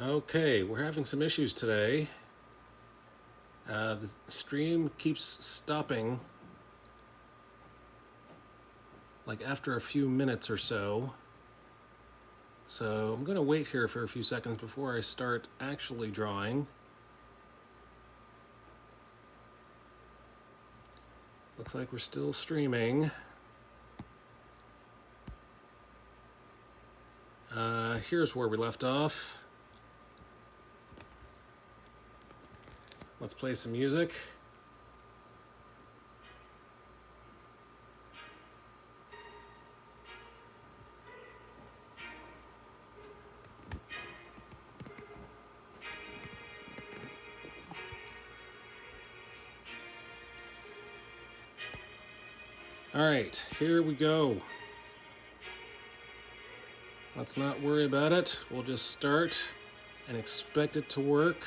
Okay, we're having some issues today. The stream keeps stopping, like after a few minutes or so. So I'm going to wait here for a few seconds before I start actually drawing. Looks like we're still streaming. Here's where we left off. Let's play some music. All right, here we go. Let's not worry about it. We'll just start and expect it to work.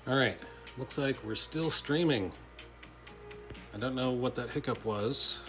All right, looks like we're still streaming. I don't know what that hiccup was.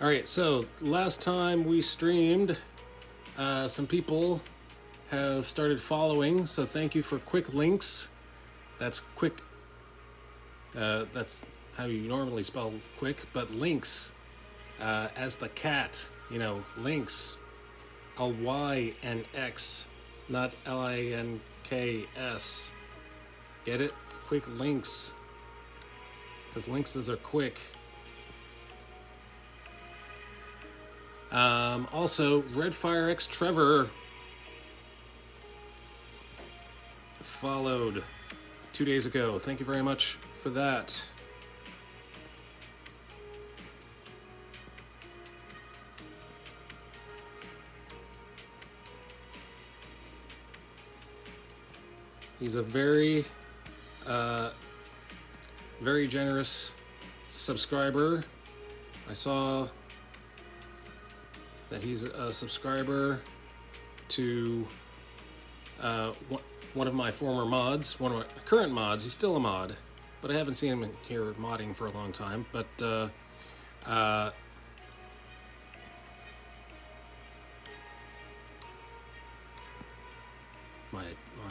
All right, so last time we streamed, some people have started following, so thank you for quick links. That's quick, that's how you normally spell quick, but links, as the cat, links, L-Y and X, not L-I-N-K-S. Get it? Quick links, because linkses are quick. Also, Redfire X Trevor followed 2 days ago. Thank you very much for that. He's a very generous subscriber. I saw that he's a subscriber to one of my former mods, one of my current mods. He's still a mod, but I haven't seen him in here modding for a long time. But my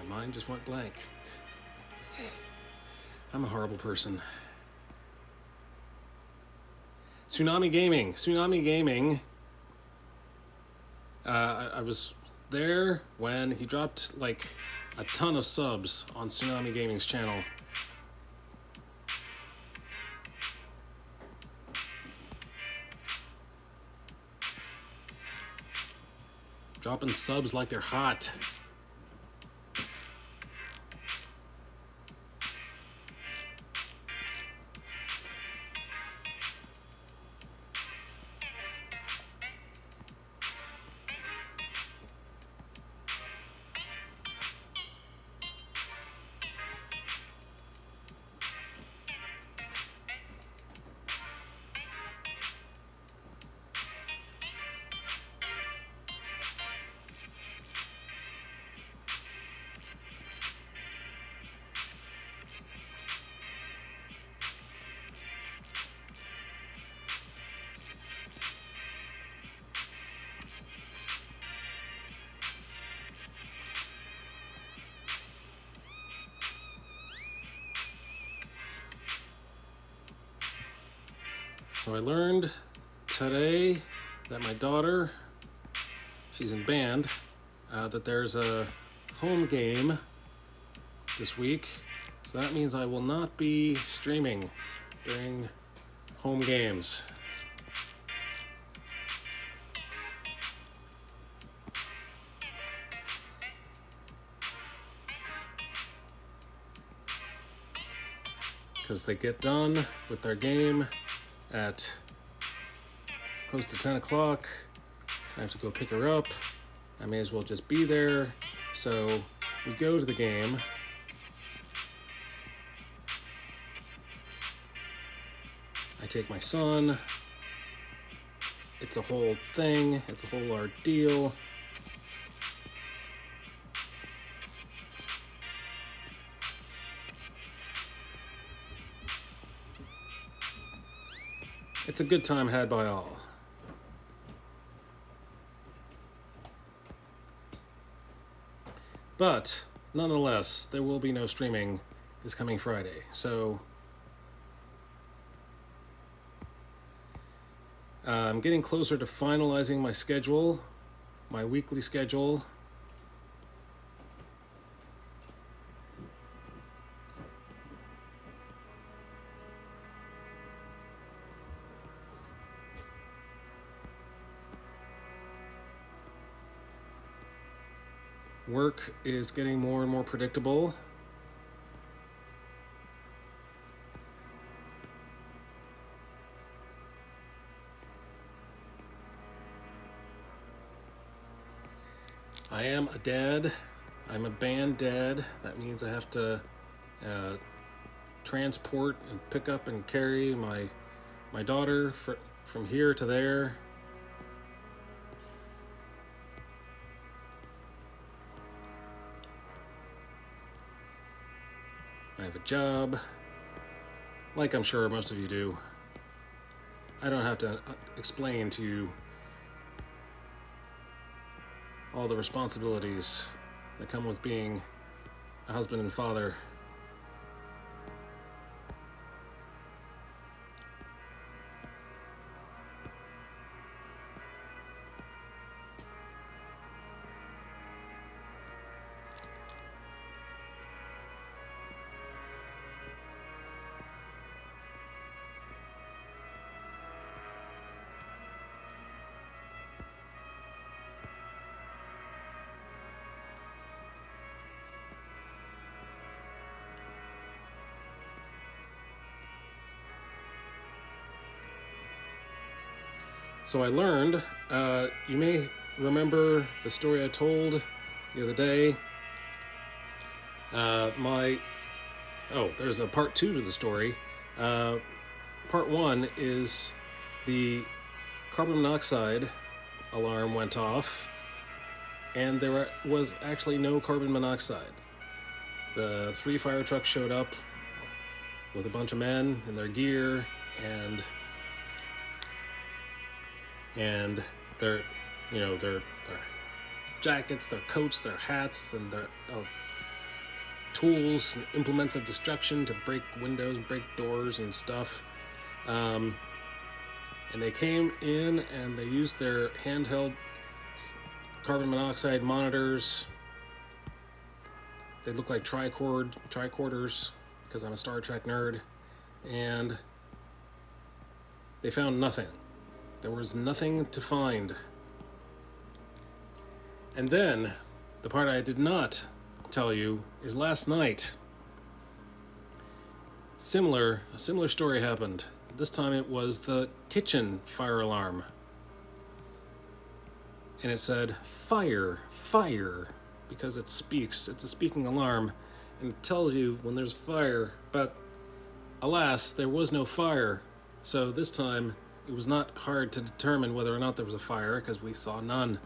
mind just went blank. I'm a horrible person. Tsunami Gaming. I was there when he dropped like a ton of subs on Tsunami Gaming's channel. Dropping subs like they're hot. So I learned today that my daughter, she's in band, that there's a home game this week. So that means I will not be streaming during home games. Because they get done with their game at close to 10 o'clock. I have to go pick her up. I may as well just be there. So we go to the game. I take my son. It's a whole thing. It's a whole ordeal. It's a good time had by all. But nonetheless, there will be no streaming this coming Friday. So I'm getting closer to finalizing my schedule, my weekly schedule. Work is getting more and more predictable. I am a dad. I'm a band dad. That means I have to transport and pick up and carry my daughter from here to there. I have a job, like I'm sure most of you do. I don't have to explain to you all the responsibilities that come with being a husband and father. So I learned, you may remember the story I told the other day. There's a part 2 to the story. Part 1 is the carbon monoxide alarm went off, and there was actually no carbon monoxide. The 3 fire trucks showed up with a bunch of men in their gear, and their jackets, their coats, their hats, and their tools and implements of destruction to break windows and break doors and stuff. And they came in and they used their handheld carbon monoxide monitors. They look like tricorders, because I'm a Star Trek nerd. And they found nothing. There was nothing to find. And then, the part I did not tell you is last night. A similar story happened. This time it was the kitchen fire alarm. And it said, fire, fire, because it speaks. It's a speaking alarm, and it tells you when there's fire. But alas, there was no fire. So this time, it was not hard to determine whether or not there was a fire, because we saw none.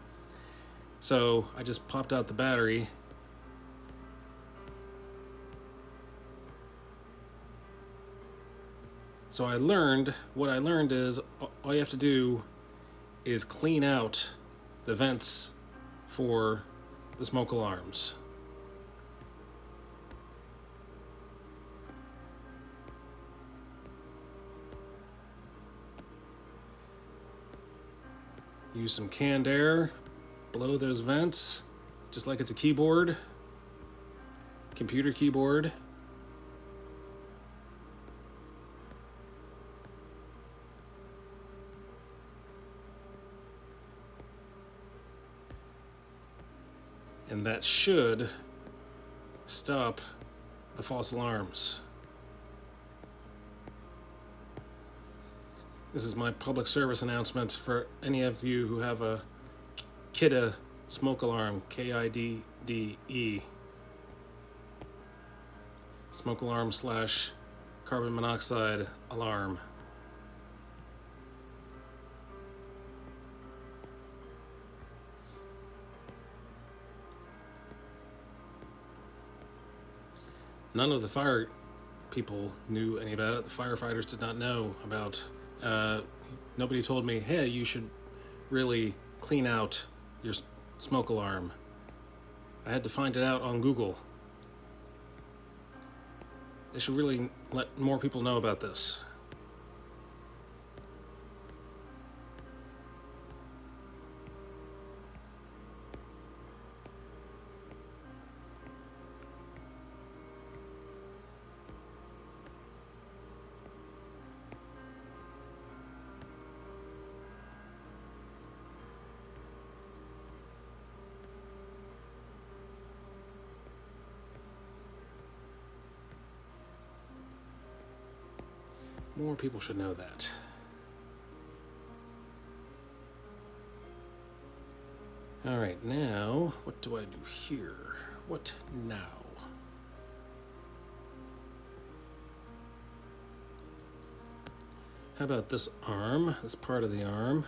So I just popped out the battery. So what I learned is all you have to do is clean out the vents for the smoke alarms. Use some canned air, blow those vents, just like it's a keyboard, computer keyboard. And that should stop the false alarms. This is my public service announcement for any of you who have a KIDDE smoke alarm, KIDDE. Smoke alarm / carbon monoxide alarm. None of the fire people knew any about it. The firefighters did not know about. Nobody told me, hey, you should really clean out your smoke alarm. I had to find it out on Google. They should really let more people know about this. More people should know that. All right, now, what do I do here? What now? How about this arm, this part of the arm?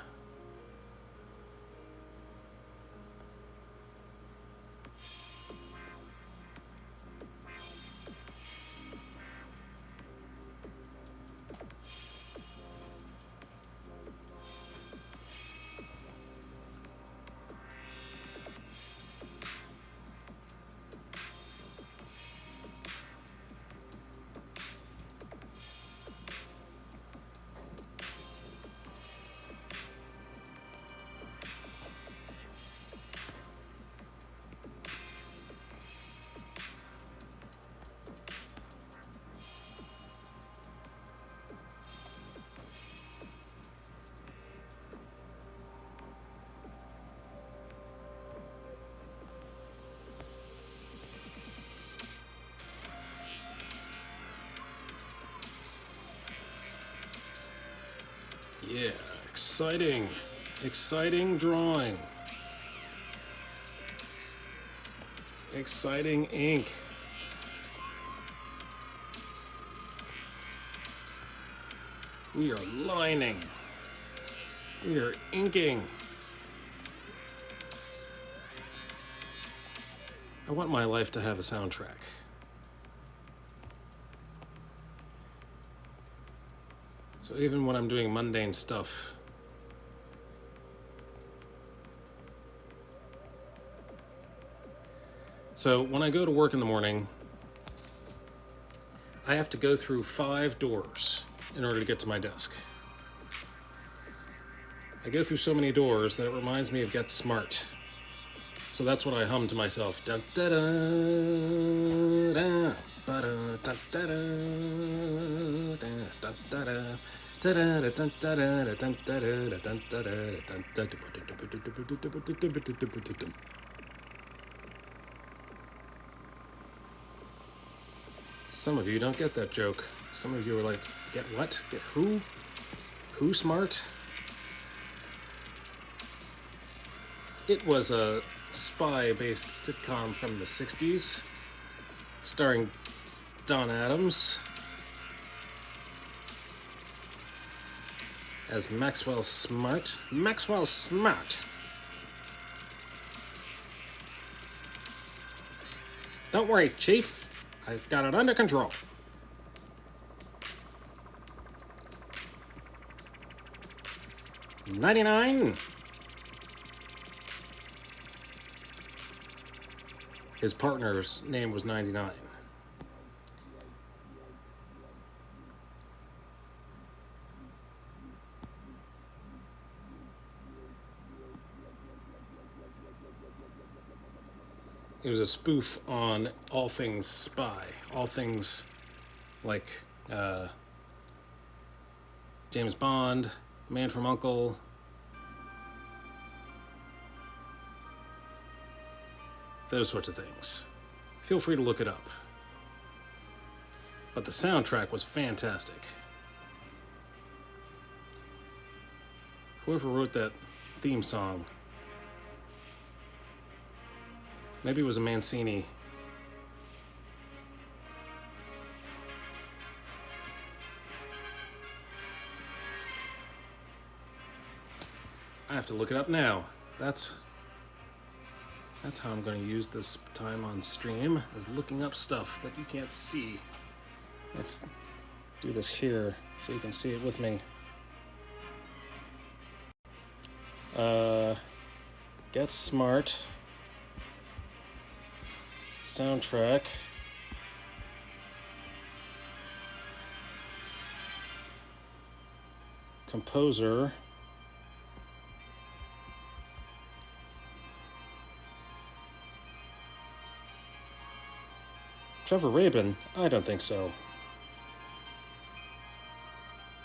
Yeah, exciting. Exciting drawing. Exciting ink. We are lining. We are inking. I want my life to have a soundtrack. So even when I'm doing mundane stuff, so when I go to work in the morning, I have to go through 5 doors in order to get to my desk. I go through so many doors that it reminds me of Get Smart. So that's what I hum to myself. Dun, da, da, da, ba, da, dun, da, da, dun, da, da. Some of you don't get that joke. Some of you are like, get what? Get who? Who smart? It was a spy-based sitcom from the 60s, starring Don Adams as Maxwell Smart. Maxwell Smart! Don't worry, Chief. I've got it under control. $99. His partner's name was 99. It was a spoof on all things spy, all things like James Bond, Man from U.N.C.L.E., those sorts of things. Feel free to look it up. But the soundtrack was fantastic. Whoever wrote that theme song, maybe it was a Mancini. I have to look it up now. That's how I'm going to use this time on stream, is looking up stuff that you can't see. Let's do this here so you can see it with me. Get Smart. Soundtrack. Composer. Trevor Rabin? I don't think so.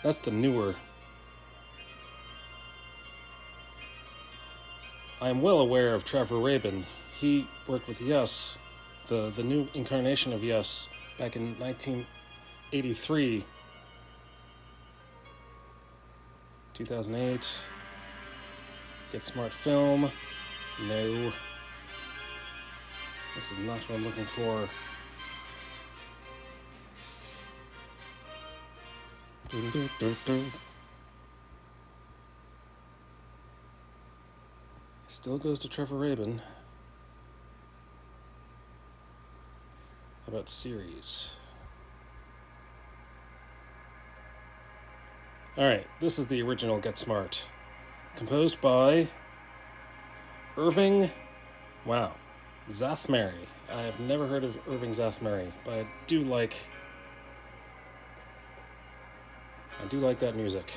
That's the newer. I am well aware of Trevor Rabin. He worked with Yes, the new incarnation of Yes, back in 1983. 2008. Get Smart Film. No. This is not what I'm looking for. Still goes to Trevor Rabin. How about series? Alright, this is the original Get Smart. Composed by Irving, Zathmary. I have never heard of Irving Zathmary, but I do like that music.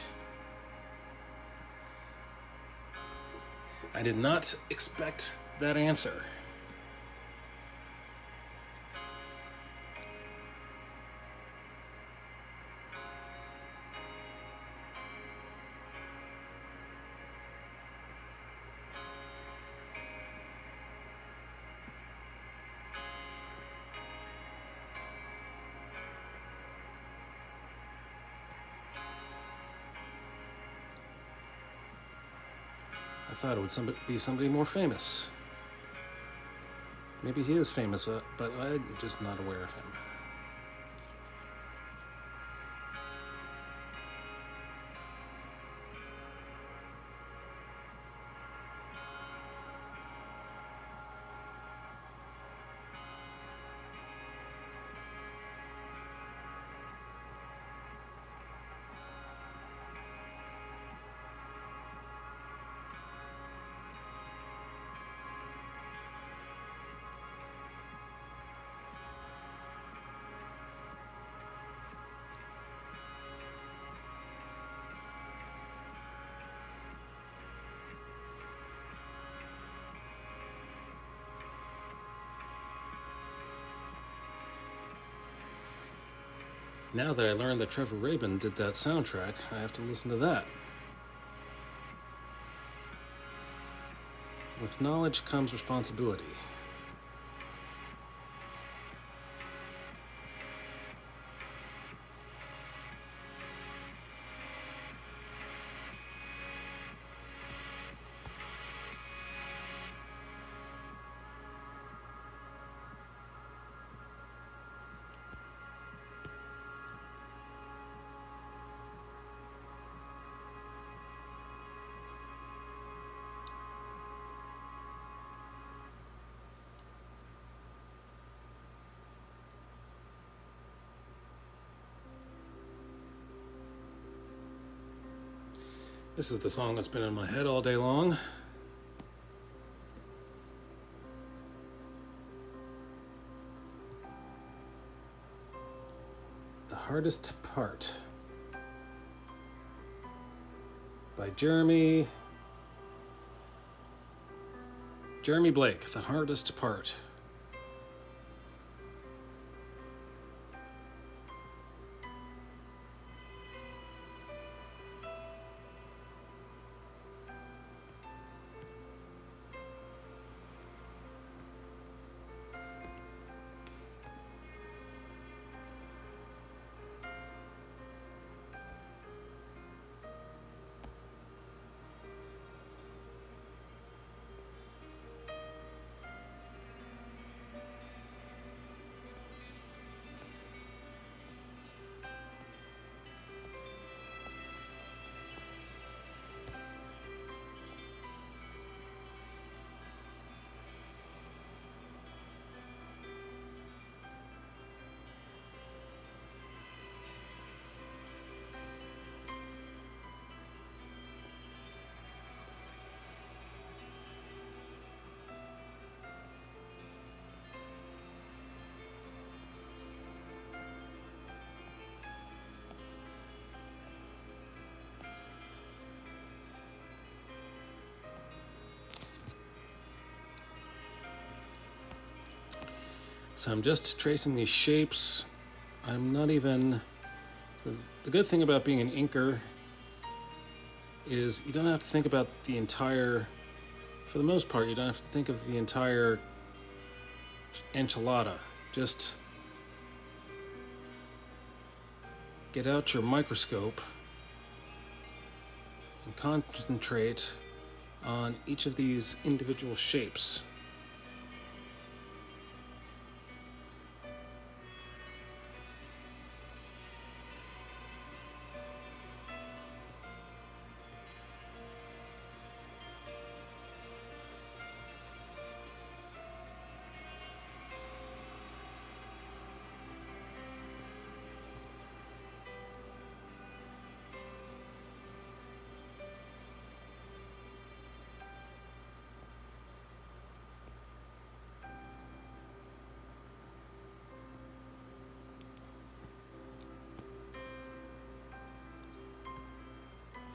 I did not expect that answer. I thought it would be somebody more famous. Maybe he is famous, but I'm just not aware of him. Now that I learned that Trevor Rabin did that soundtrack, I have to listen to that. With knowledge comes responsibility. This is the song that's been in my head all day long. The Hardest Part by Jeremy Blake. The Hardest Part. So I'm just tracing these shapes. I'm not even... The good thing about being an inker is you don't have to think about the entire... For the most part, you don't have to think of the entire enchilada. Just get out your microscope and concentrate on each of these individual shapes.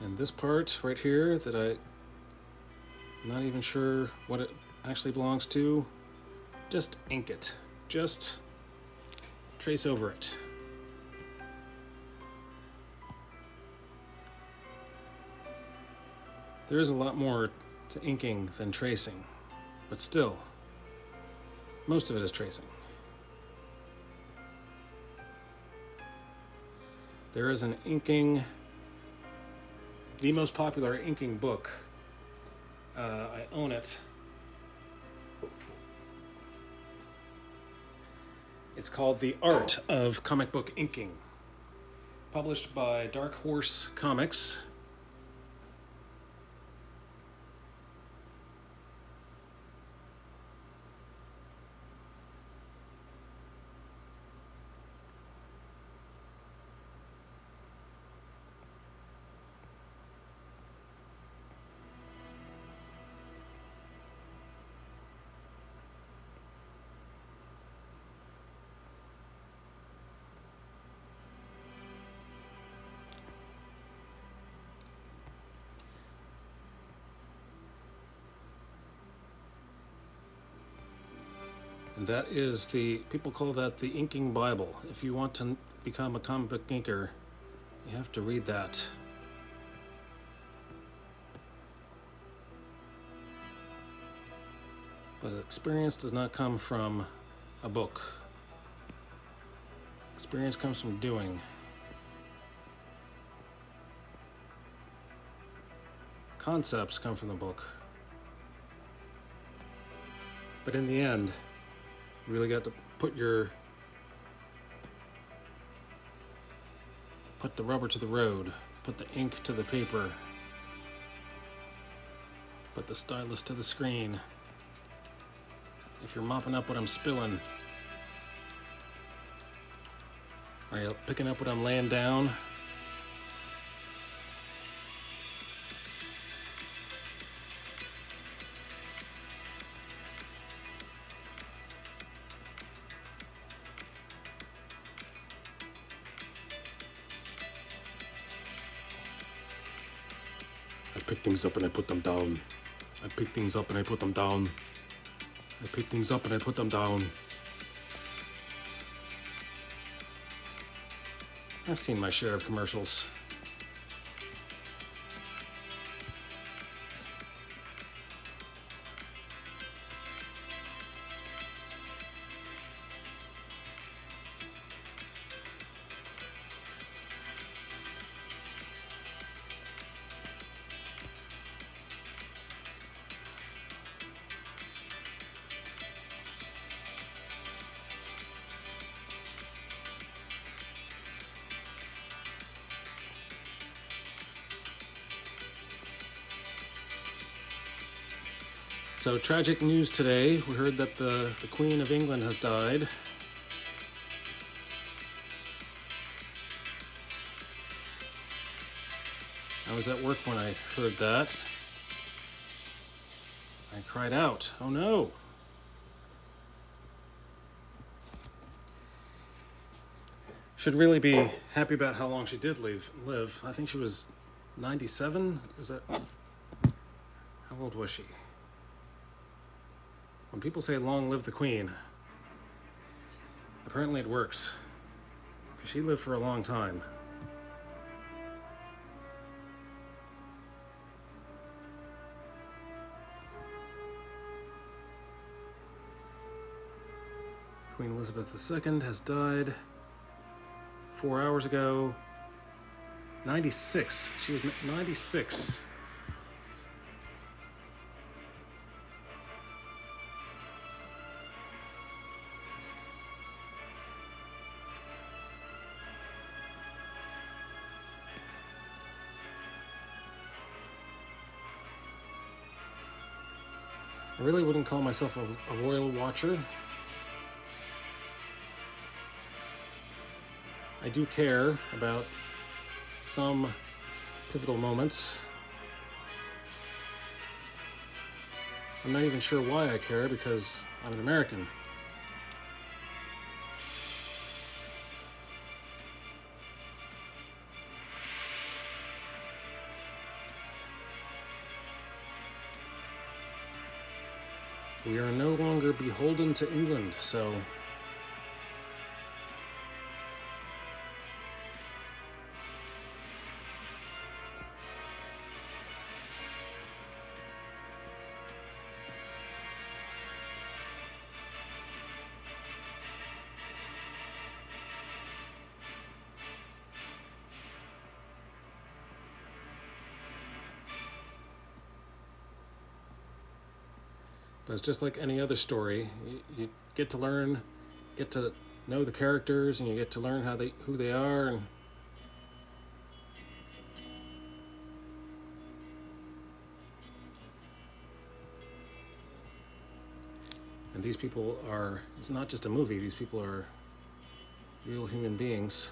And this part right here that I'm not even sure what it actually belongs to, just ink it. Just trace over it. There is a lot more to inking than tracing, but still, most of it is tracing. There is an inking, the most popular inking book. I own it. It's called The Art of Comic Book Inking, published by Dark Horse Comics. And that is people call that the inking Bible. If you want to become a comic book inker, you have to read that. But experience does not come from a book. Experience comes from doing. Concepts come from the book. But in the end, you really got to put the rubber to the road, put the ink to the paper, put the stylus to the screen. If you're mopping up what I'm spilling, are you picking up what I'm laying down? I pick things up and I put them down. I pick things up and I put them down. I pick things up and I put them down. I've seen my share of commercials. So, tragic news today. We heard that the Queen of England has died. I was at work when I heard that. I cried out, oh no! Should really be happy about how long she did live. I think she was 97? Was that... How old was she? When people say long live the Queen, apparently it works. Because she lived for a long time. Queen Elizabeth II has died 4 hours ago. 96. She was 96. I really wouldn't call myself a royal watcher. I do care about some pivotal moments. I'm not even sure why I care, because I'm an American. We are no longer beholden to England, so but it's just like any other story. You get to learn, get to know the characters, and you get to learn who they are, and these people are, it's not just a movie, these people are real human beings.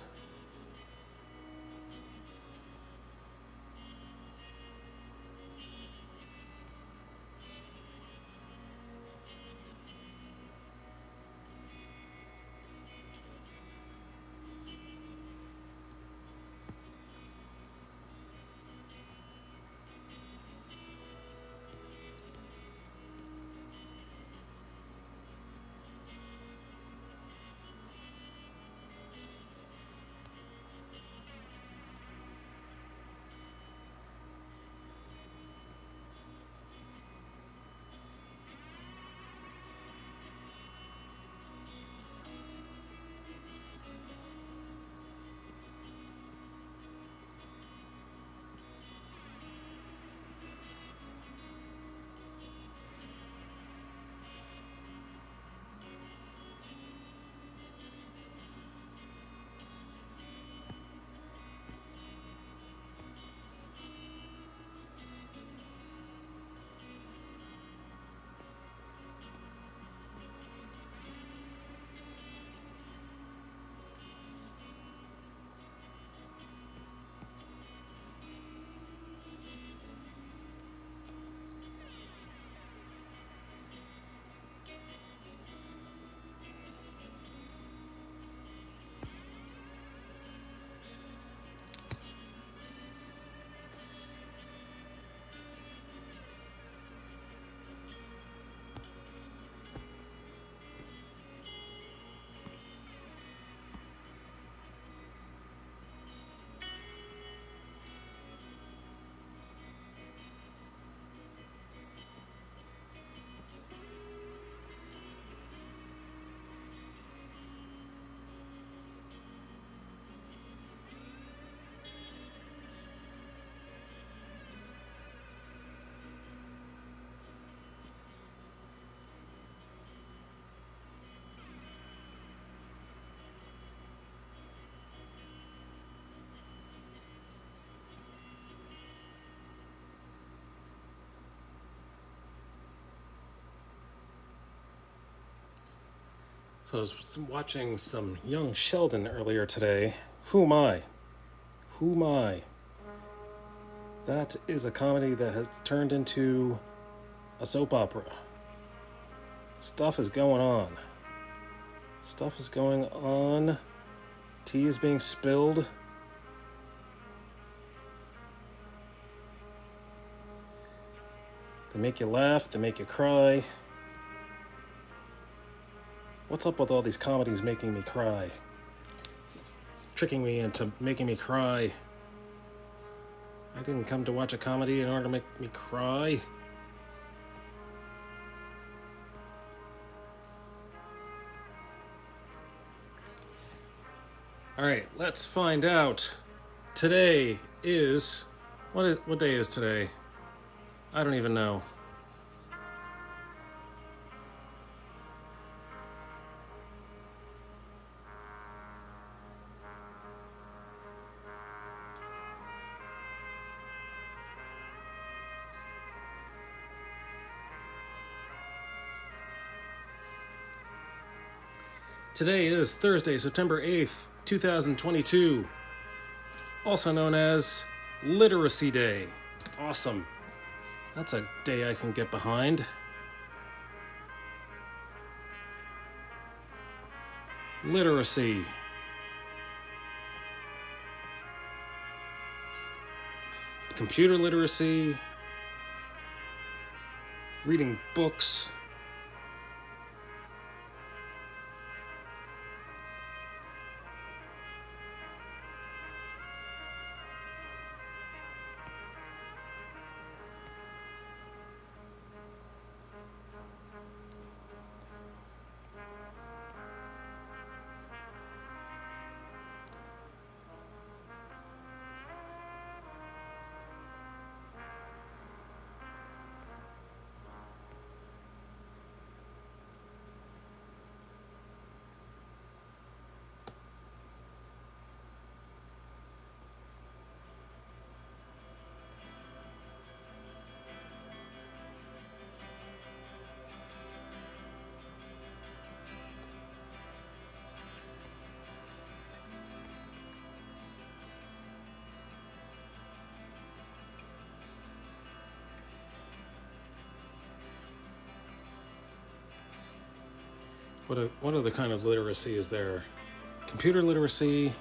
So I was watching some Young Sheldon earlier today. Who am I? Who am I? That is a comedy that has turned into a soap opera. Stuff is going on. Stuff is going on. Tea is being spilled. They make you laugh, they make you cry. What's up with all these comedies making me cry? Tricking me into making me cry. I didn't come to watch a comedy in order to make me cry. Alright, let's find out. Today is... What day is today? I don't even know. Today is Thursday, September 8th, 2022, also known as Literacy Day. Awesome. That's a day I can get behind. Literacy. Computer literacy. Reading books. What other kind of literacy is there? Computer literacy.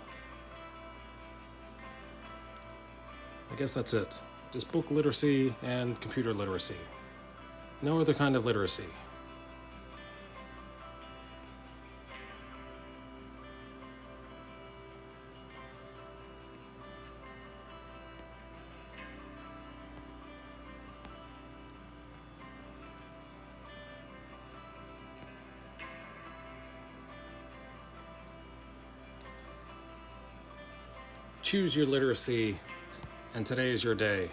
I guess that's it. Just book literacy and computer literacy. No other kind of literacy. Choose your literacy, and today is your day.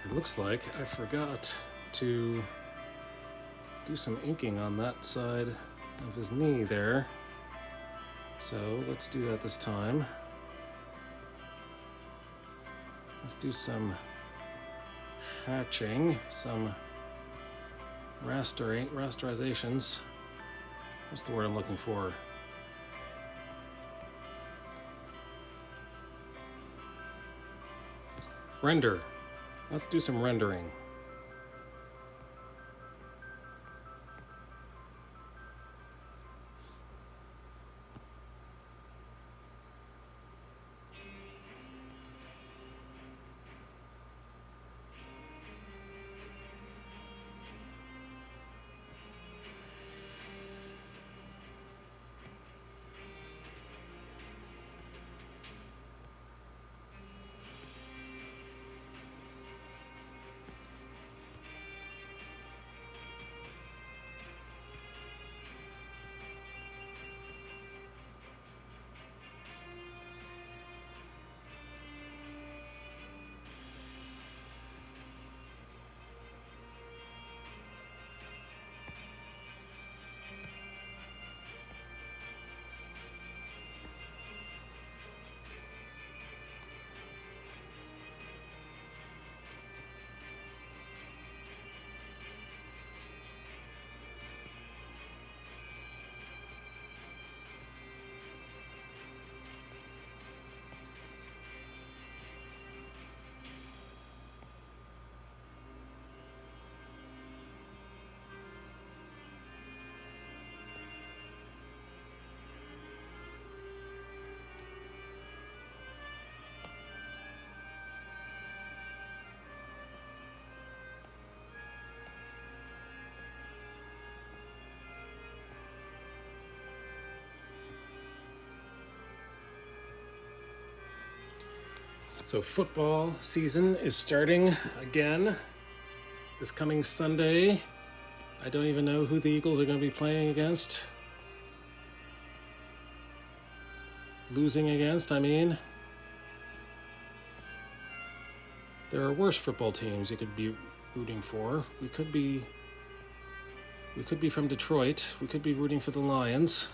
It looks like I forgot to do some inking on that side of his knee there. So let's do that this time. Let's do some hatching, some rasterizations. What's the word I'm looking for? Render. Let's do some rendering. So football season is starting again this coming Sunday. I don't even know who the Eagles are going to be playing against. Losing against, I mean. There are worse football teams you could be rooting for. We could be from Detroit. We could be rooting for the Lions.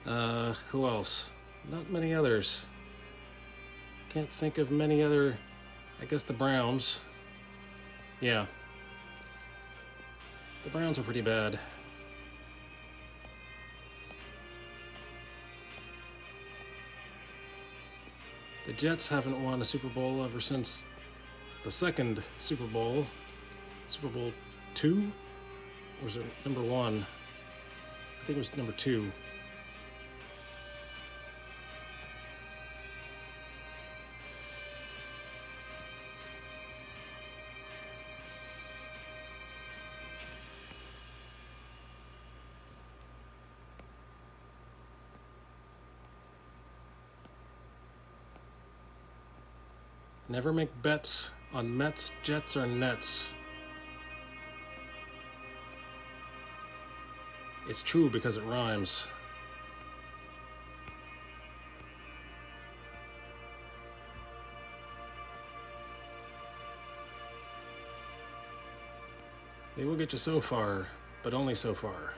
Who else? Not many others. Can't think of many other. I guess the Browns. Yeah. The Browns are pretty bad. The Jets haven't won a Super Bowl ever since the second Super Bowl. Super Bowl 2? Or was it number 1? I think it was number 2. Never make bets on Mets, Jets, or Nets. It's true because it rhymes. They will get you so far, but only so far.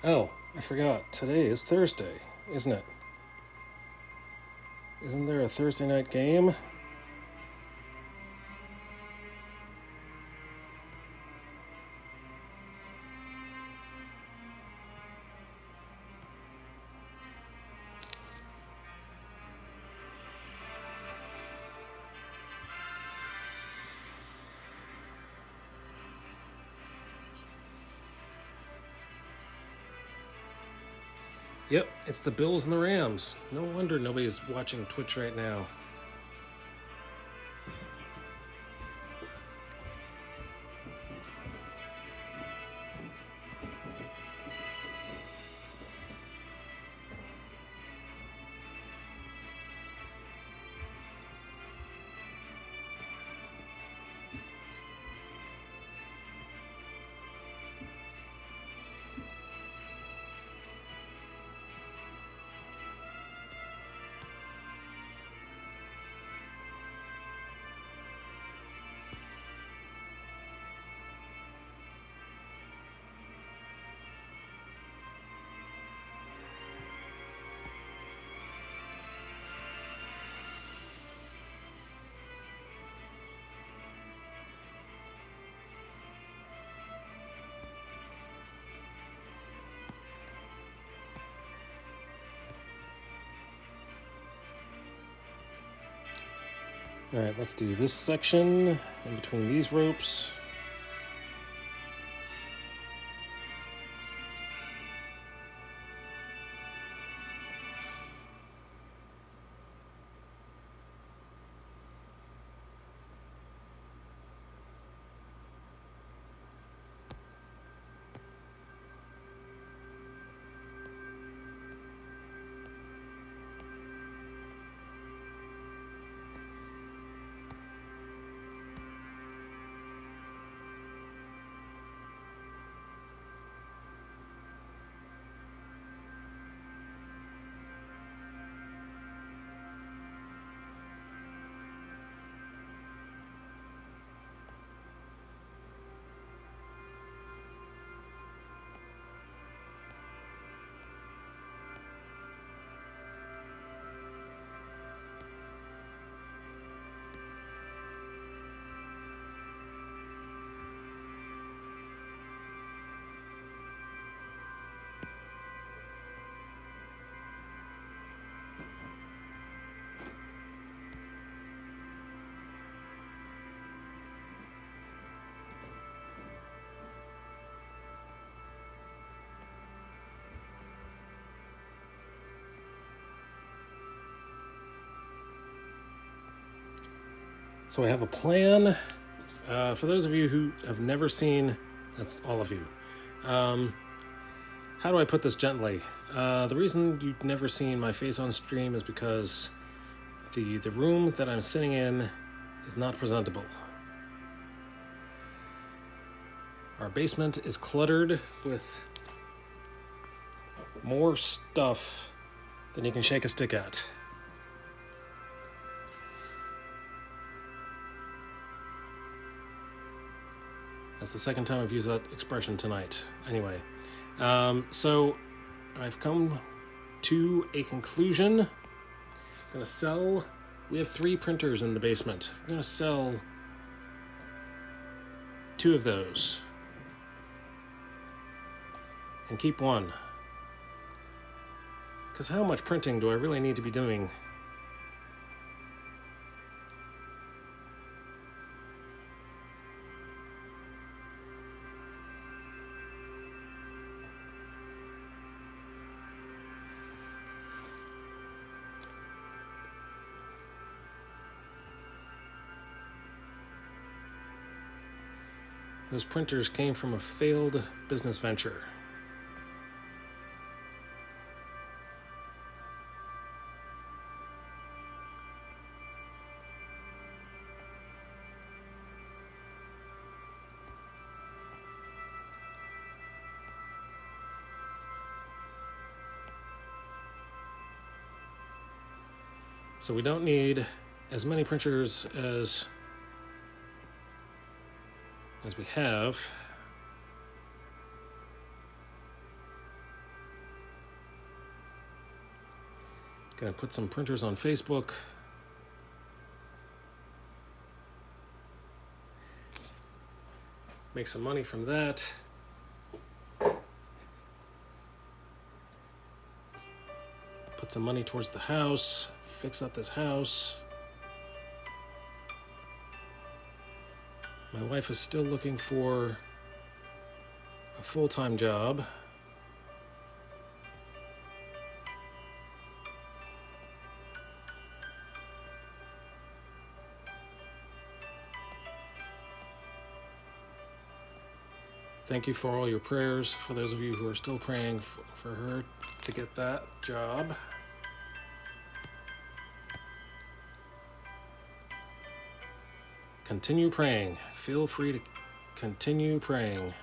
Oh, I forgot. Today is Thursday, isn't it? Isn't there a Thursday night game? Yep, it's the Bills and the Rams. No wonder nobody's watching Twitch right now. All right, let's do this section in between these ropes. So I have a plan. For those of you who have never seen, that's all of you. How do I put this gently? The reason you've never seen my face on stream is because the room that I'm sitting in is not presentable. Our basement is cluttered with more stuff than you can shake a stick at. That's the second time I've used that expression tonight. Anyway, so I've come to a conclusion. I'm gonna sell. We have 3 printers in the basement. I'm gonna sell 2 of those and keep 1. Because how much printing do I really need to be doing? Those printers came from a failed business venture. So we don't need as many printers as we have. Gonna put some printers on Facebook. Make some money from that. Put some money towards the house. Fix up this house. My wife is still looking for a full-time job. Thank you for all your prayers, for those of you who are still praying for her to get that job. Continue praying. Feel free to continue praying.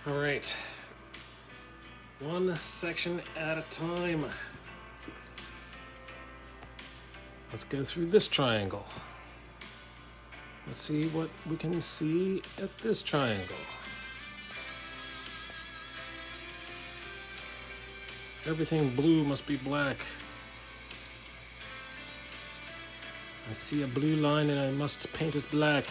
All right, one section at a time. Let's go through this triangle. Let's see what we can see at this triangle. Everything blue must be black. I see a blue line and I must paint it black.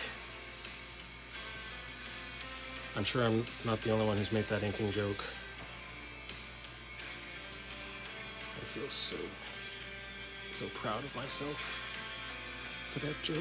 I'm sure I'm not the only one who's made that inking joke. I feel so proud of myself for that joke.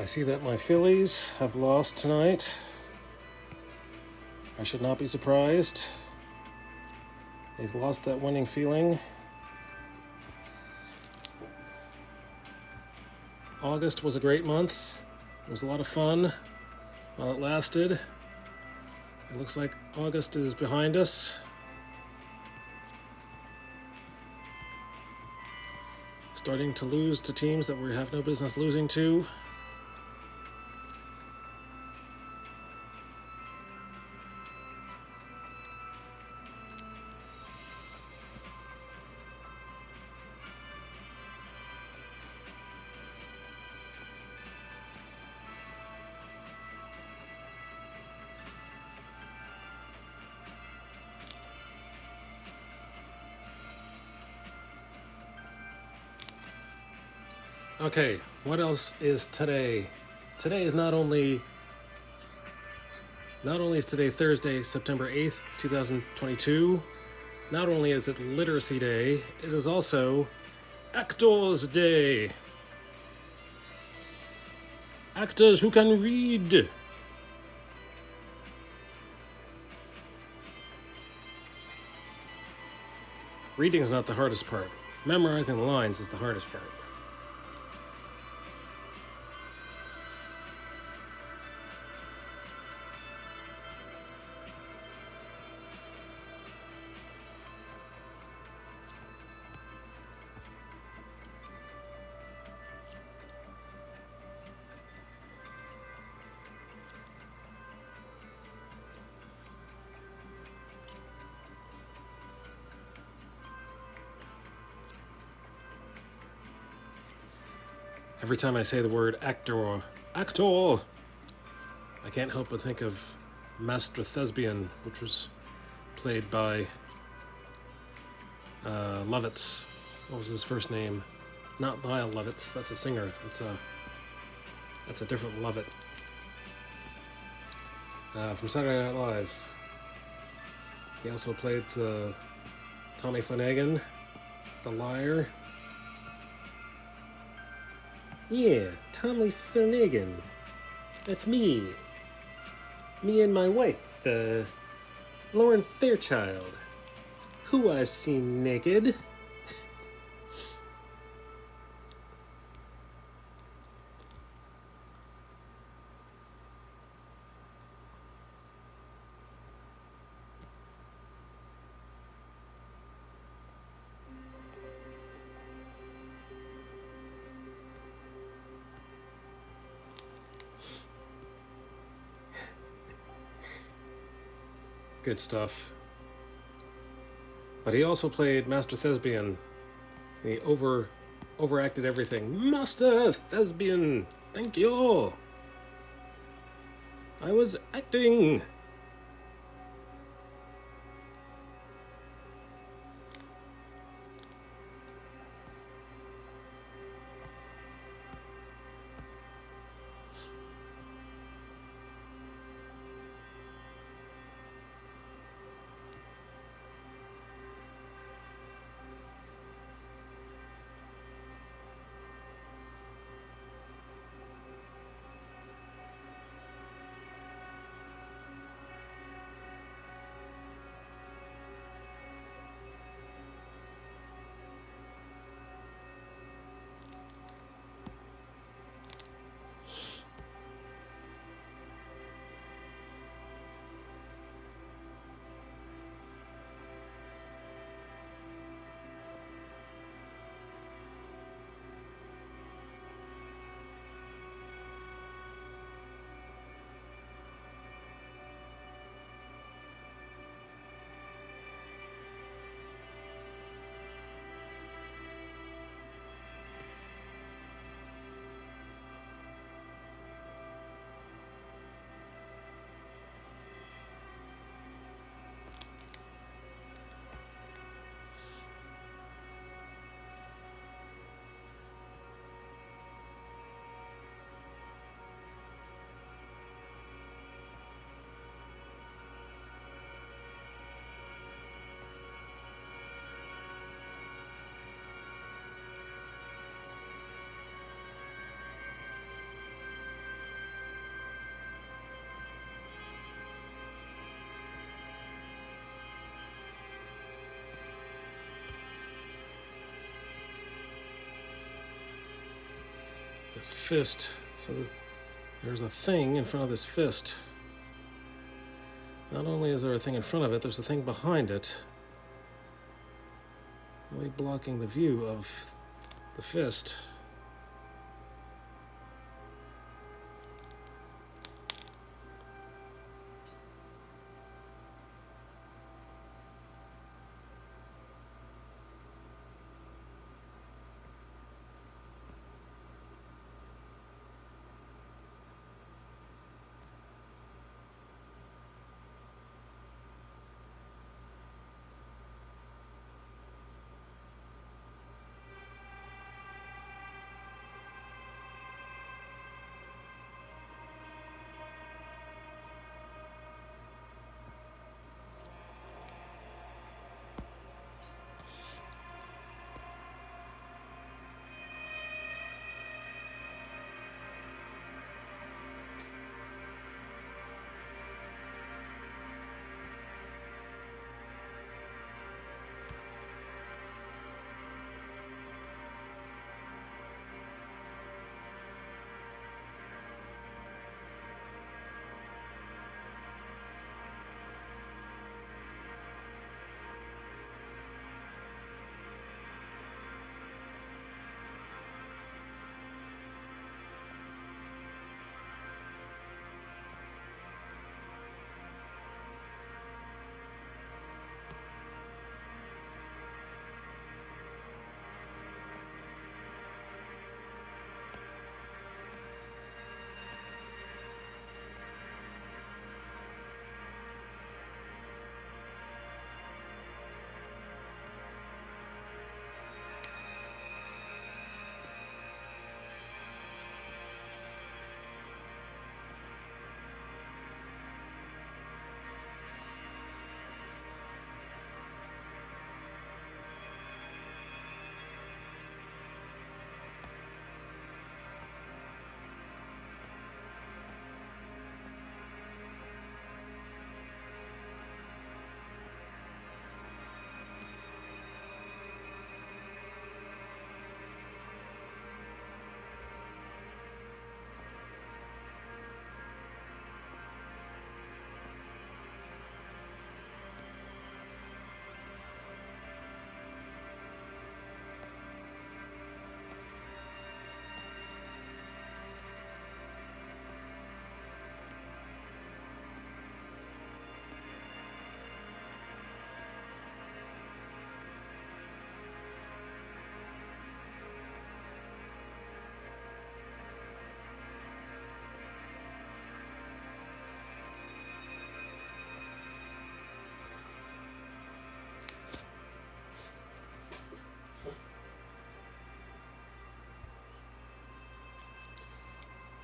I see that my Phillies have lost tonight. I should not be surprised. They've lost that winning feeling. August was a great month. It was a lot of fun while it lasted. It looks like August is behind us. Starting to lose to teams that we have no business losing to. Okay, what else is today? Today is not only is today Thursday, September 8th, 2022, not only is it Literacy Day, it is also Actors Day. Actors who can read. Reading is not the hardest part. Memorizing the lines is the hardest part. Every time I say the word actor, I can't help but think of Master Thespian, which was played by Lovitz. What was his first name? Not Lyle Lovitz. That's a singer. That's a different Lovett. From Saturday Night Live. He also played the Tommy Flanagan, the liar. Yeah, Tommy Flanagan. That's me. Me and my wife, Lauren Fairchild, who I've seen naked. Good stuff. But he also played Master Thespian. And he overacted everything. Master Thespian! Thank you! I was acting! this fist. So there's a thing in front of this fist. Not only is there a thing in front of it, there's a thing behind it. Really blocking the view of the fist.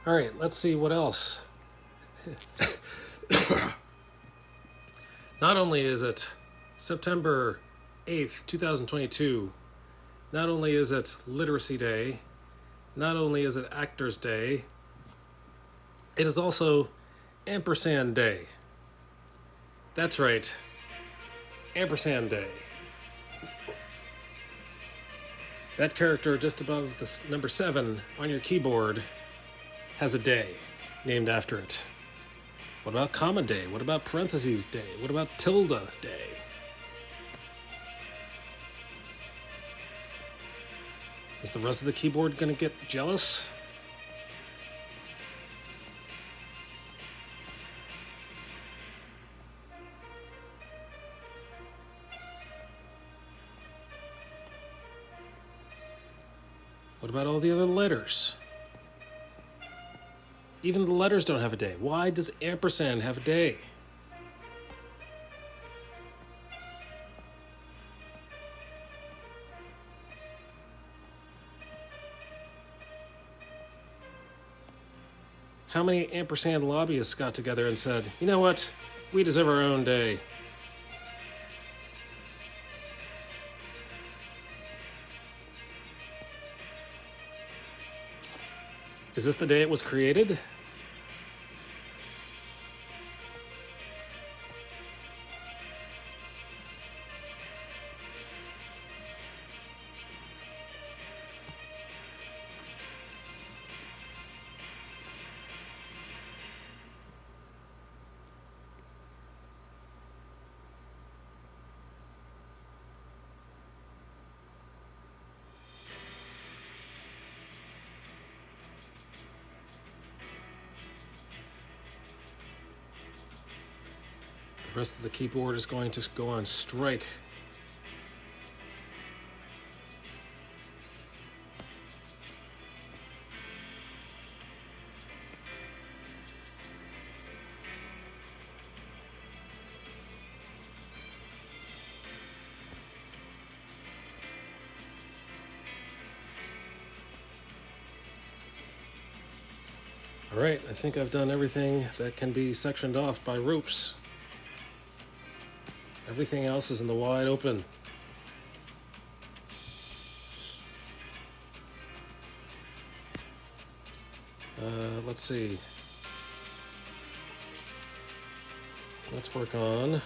All right, let's see what else. Not only is it September 8th, 2022, not only is it Literacy Day, not only is it Actors Day, it is also Ampersand Day. That's right, Ampersand Day. That character just above the number 7 on your keyboard has a day named after it. What about comma day? What about parentheses day? What about tilde day? Is the rest of the keyboard going to get jealous? What about all the other letters? Even the letters don't have a day. Why does ampersand have a day? How many ampersand lobbyists got together and said, you know what? We deserve our own day. Is this the day it was created? rest of the keyboard is going to go on strike. All right, I think I've done everything that can be sectioned off by ropes. Everything else is in the wide open. Let's see. Let's work on...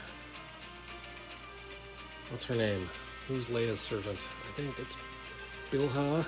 What's her name? Who's Leia's servant? I think it's Bilha.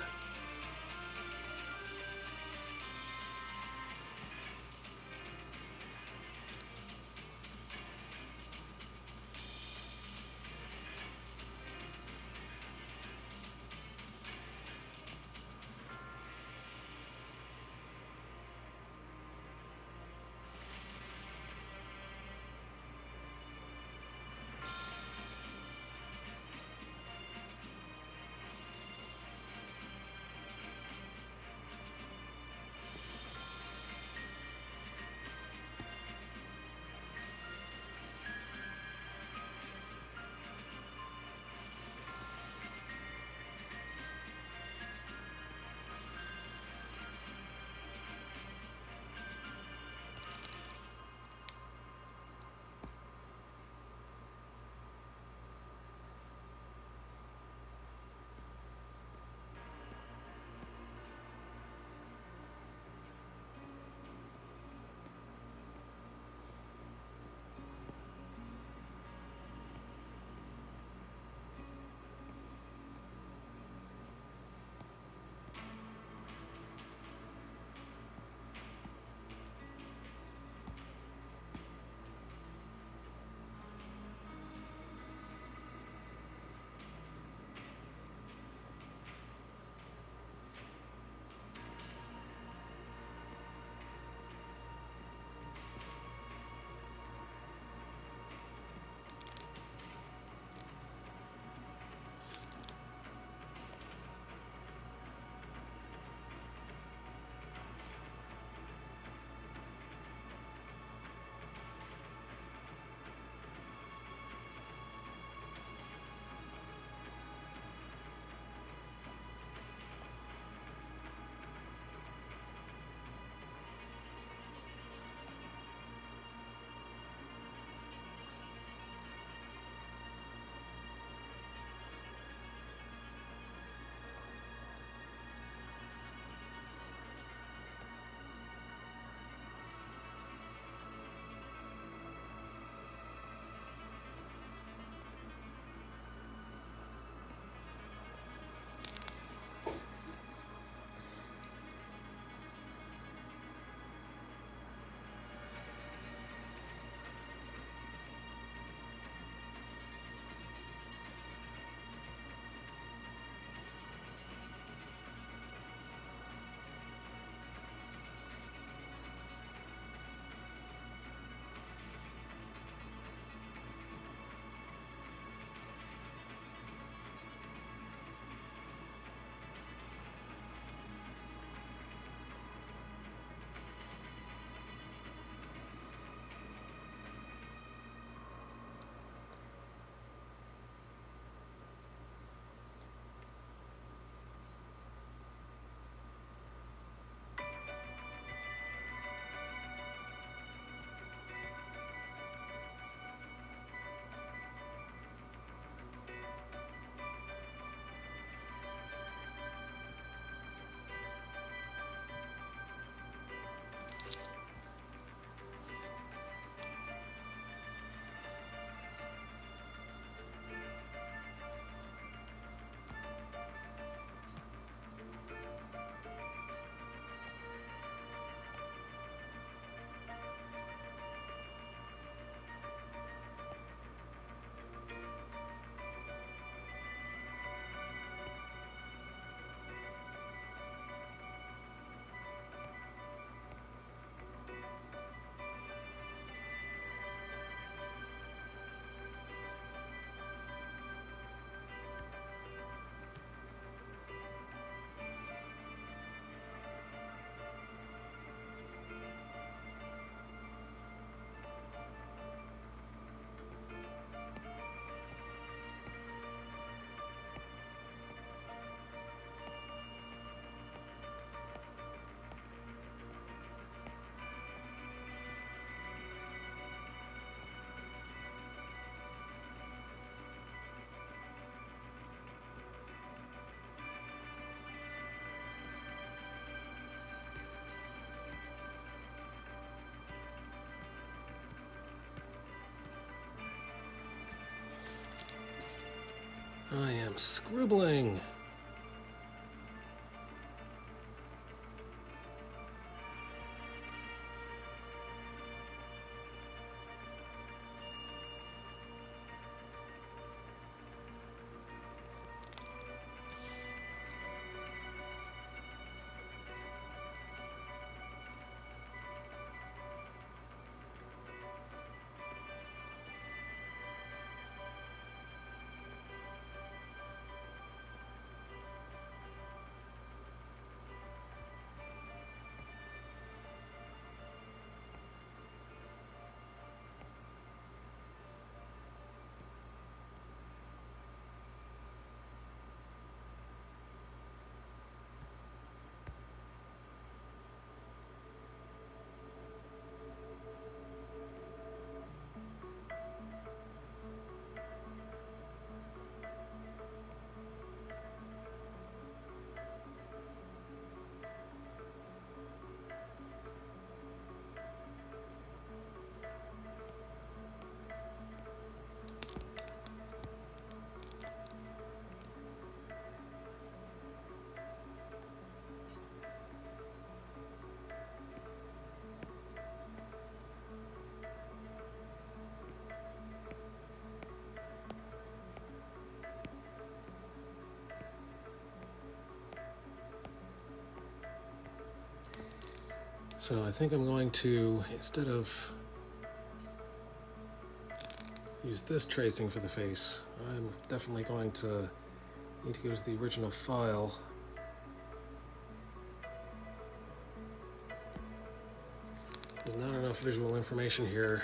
I am scribbling. So I think I'm going to, instead of use this tracing for the face, I'm definitely going to need to go to the original file. There's not enough visual information here.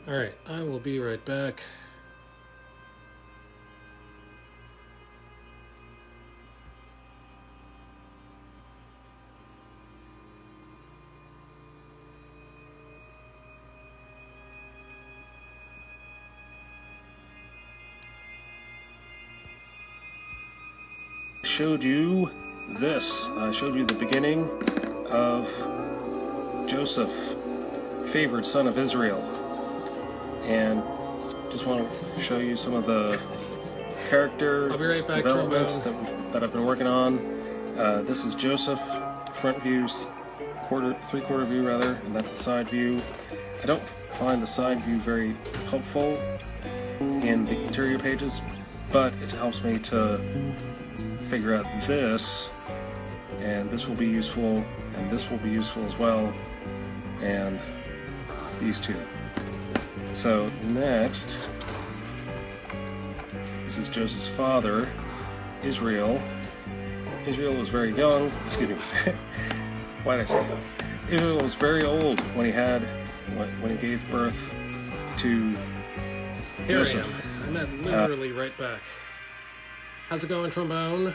Alright, I will be right back. Showed you this. I showed you the beginning of Joseph, favored son of Israel. And just want to show you some of the character development that I've been working on. This is Joseph, front views, three-quarter view rather, and that's the side view. I don't find the side view very helpful in the interior pages, but it helps me to figure out this, and this will be useful, and this will be useful as well, and these two. So next, this is Joseph's father, Israel. Israel was very young, excuse me, why did I say young? Israel was very old when he gave birth to Joseph. I'm literally right back. How's it going, Trombone?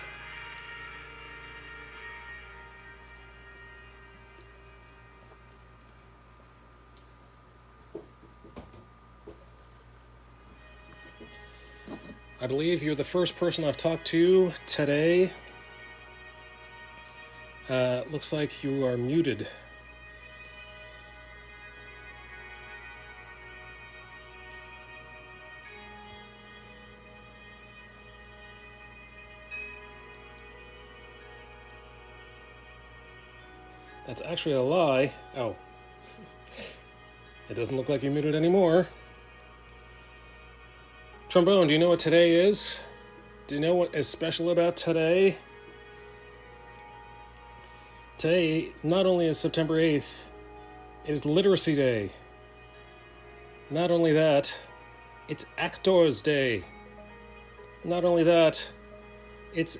I believe you're the first person I've talked to today. Looks like you are muted. That's actually a lie. Oh. It doesn't look like you're muted anymore. Trombone, do you know what today is? Do you know what is special about today? Today, not only is September 8th, it is Literacy Day. Not only that, it's Actors Day. Not only that, it's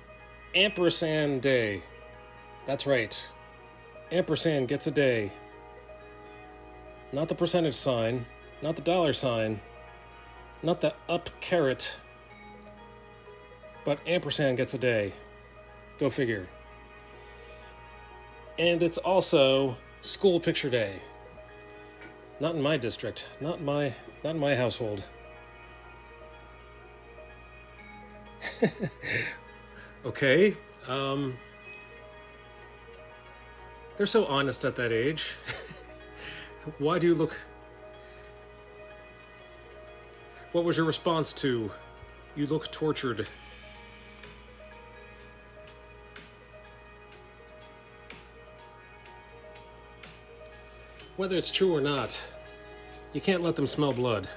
Ampersand Day. That's right. Ampersand gets a day. Not the percentage sign, not the dollar sign, not the up caret, but ampersand gets a day. Go figure. And it's also School Picture Day. Not in my district, not in my household. Okay. They're so honest at that age. Why do you look... What was your response to, you look tortured? Whether it's true or not, you can't let them smell blood.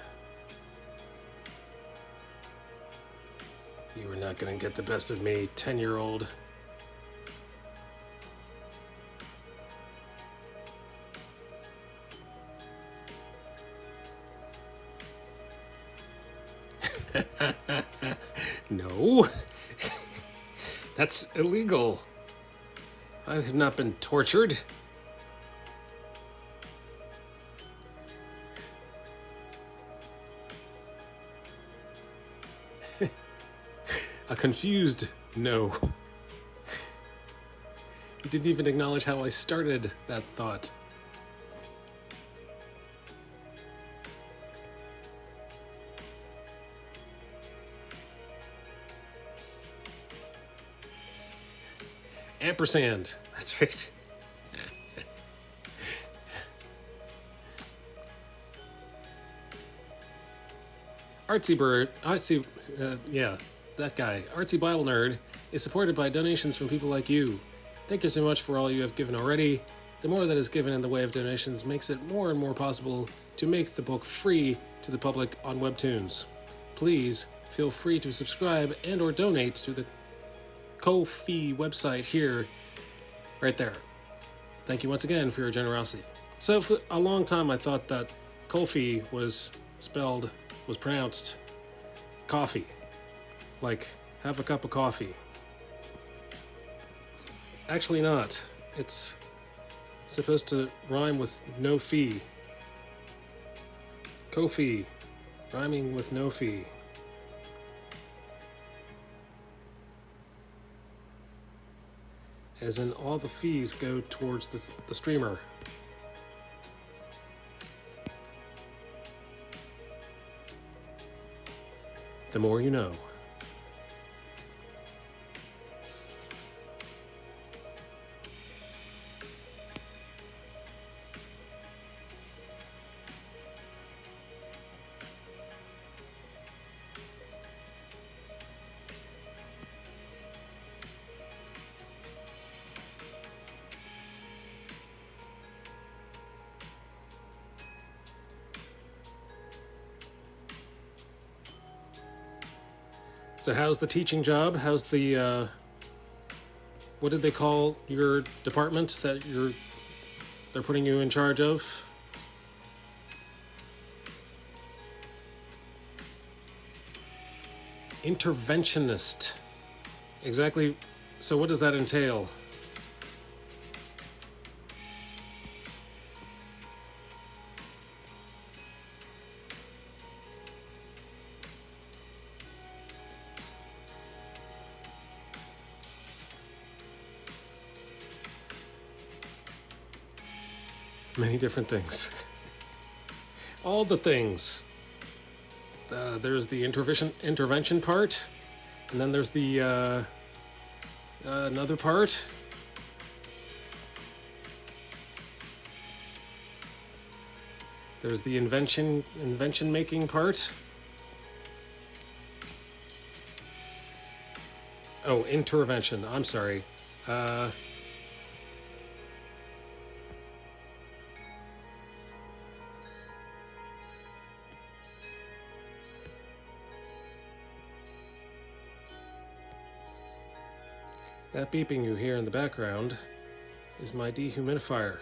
You are not going to get the best of me, 10-year-old. No, that's illegal. I have not been tortured. A confused no. You didn't even acknowledge how I started that thought. Ampersand. That's right. Yeah, that guy. Artsy Bible Nerd is supported by donations from people like you. Thank you so much for all you have given already. The more that is given in the way of donations makes it more and more possible to make the book free to the public on Webtoons. Please feel free to subscribe and or donate to the Ko-fi website here, right there. Thank you once again for your generosity. So for a long time I thought that Ko-fi was pronounced coffee. Like, have a cup of coffee. Actually not. It's supposed to rhyme with no fee. Kofi, rhyming with no fee. As in all the fees go towards the streamer. The more you know. So how's the teaching job? How's the, what did they call your department that they're putting you in charge of? Interventionist. Exactly. So what does that entail? Many different things. All the things. There's the intervention part, and then there's the another part. There's the invention making part. Oh, intervention. I'm sorry. That beeping you hear in the background is my dehumidifier.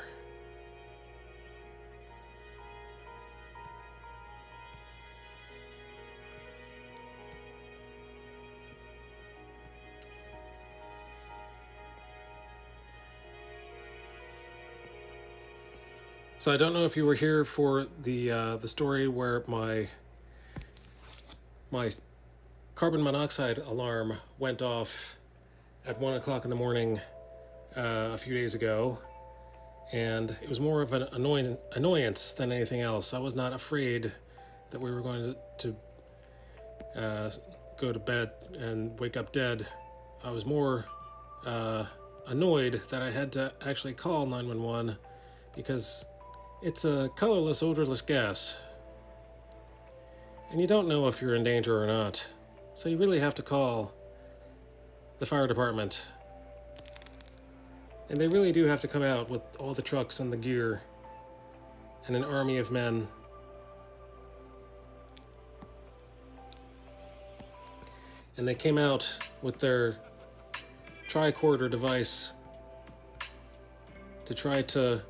So I don't know if you were here for the story where my carbon monoxide alarm went off at 1 o'clock in the morning a few days ago, and it was more of an annoyance than anything else. I was not afraid that we were going to go to bed and wake up dead. I was more annoyed that I had to actually call 911 because it's a colorless, odorless gas. And you don't know if you're in danger or not. So you really have to call the fire department. And they really do have to come out with all the trucks and the gear and an army of men. And they came out with their tricorder device to try to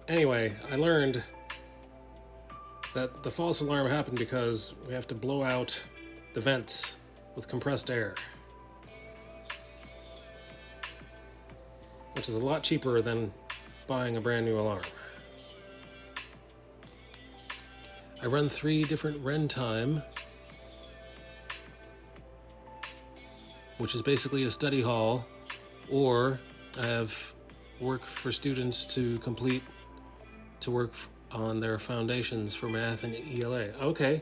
anyway, I learned that the false alarm happened because we have to blow out the vents with compressed air, which is a lot cheaper than buying a brand new alarm. I run 3 different Ren time, which is basically a study hall, or I have work for students to complete to work on their foundations for math and ELA. Okay.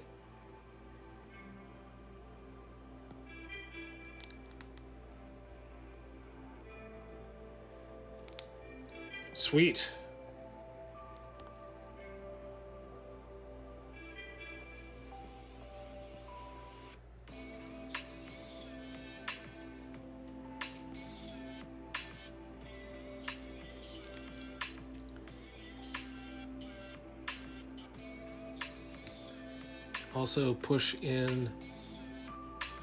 Sweet. Also push in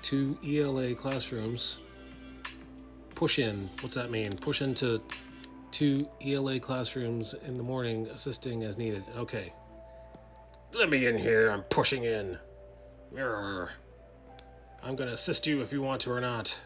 2 ELA classrooms. Push in, what's that mean? Push into 2 ELA classrooms in the morning, assisting as needed. Okay. Let me in here, I'm pushing in. Yarr. I'm gonna assist you if you want to or not.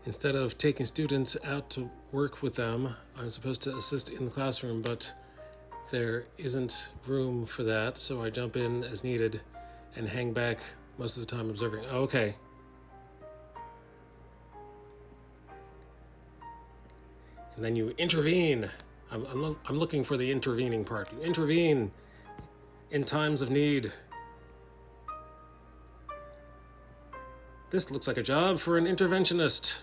Instead of taking students out to work with them, I'm supposed to assist in the classroom, but there isn't room for that, so I jump in as needed and hang back most of the time observing. Oh, okay. And then you intervene. I'm looking for the intervening part. You intervene in times of need. This looks like a job for an interventionist.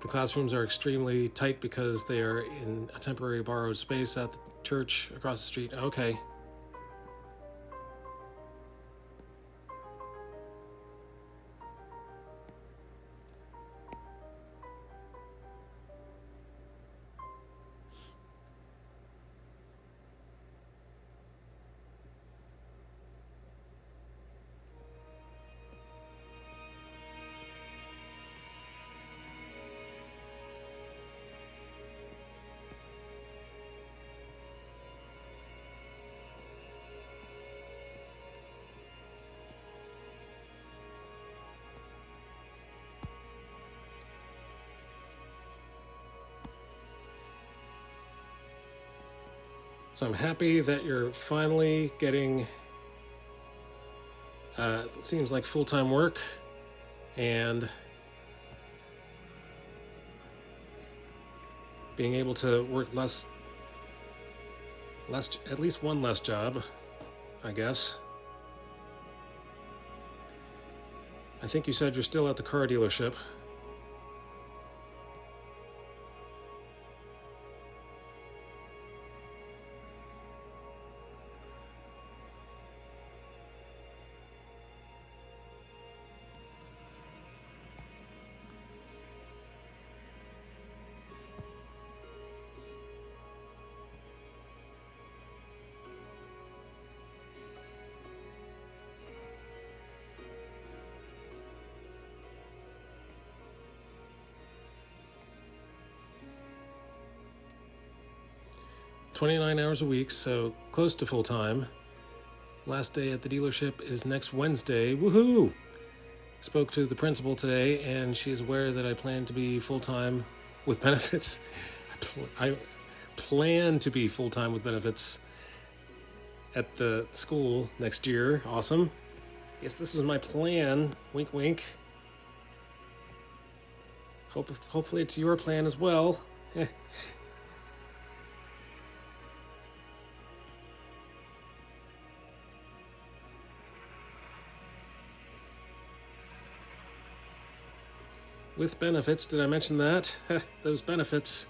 The classrooms are extremely tight because they are in a temporary borrowed space at the church across the street. Okay. So I'm happy that you're finally getting, seems like full-time work, and being able to work less, at least one less job, I guess. I think you said you're still at the car dealership. $29 hours a week, so close to full-time. Last day at the dealership is next Wednesday. Woohoo! Spoke to the principal today, and she is aware that I plan to be full-time with benefits. I plan to be full-time with benefits at the school next year. Awesome. Yes, this was my plan. Wink, wink. Hopefully it's your plan as well. With benefits, did I mention that? Those benefits.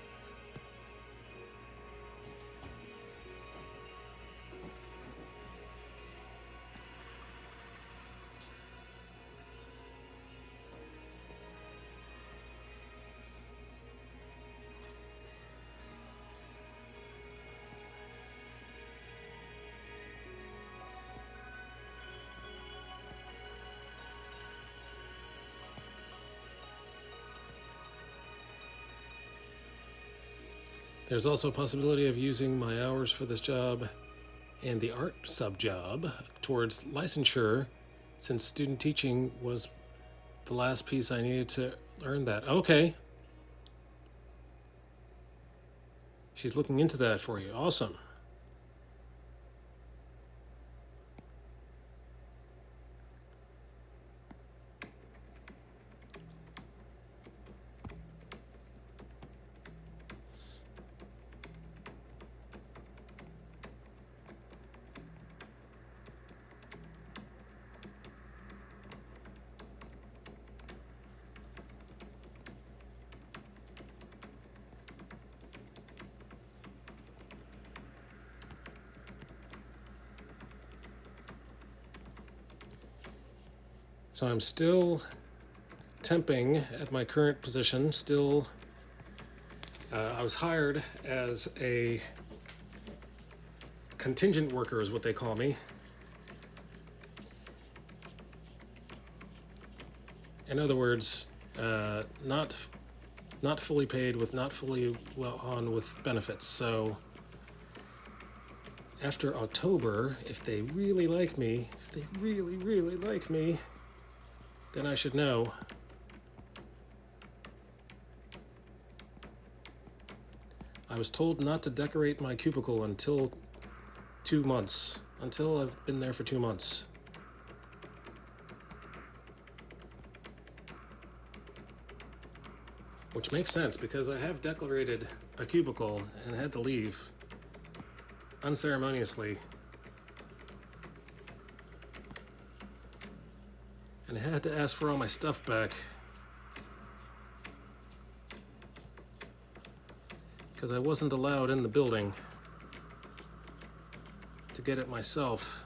There's also a possibility of using my hours for this job and the art sub-job towards licensure, since student teaching was the last piece I needed to earn that. Okay. She's looking into that for you. Awesome. So I'm still temping at my current position, still I was hired as a contingent worker, is what they call me. In other words, not fully paid with not fully well on with benefits. So after October, if they really like me, then I should know. I was told not to decorate my cubicle until 2 months, until I've been there for 2 months. Which makes sense because I have decorated a cubicle and had to leave unceremoniously. And I had to ask for all my stuff back. Because I wasn't allowed in the building to get it myself.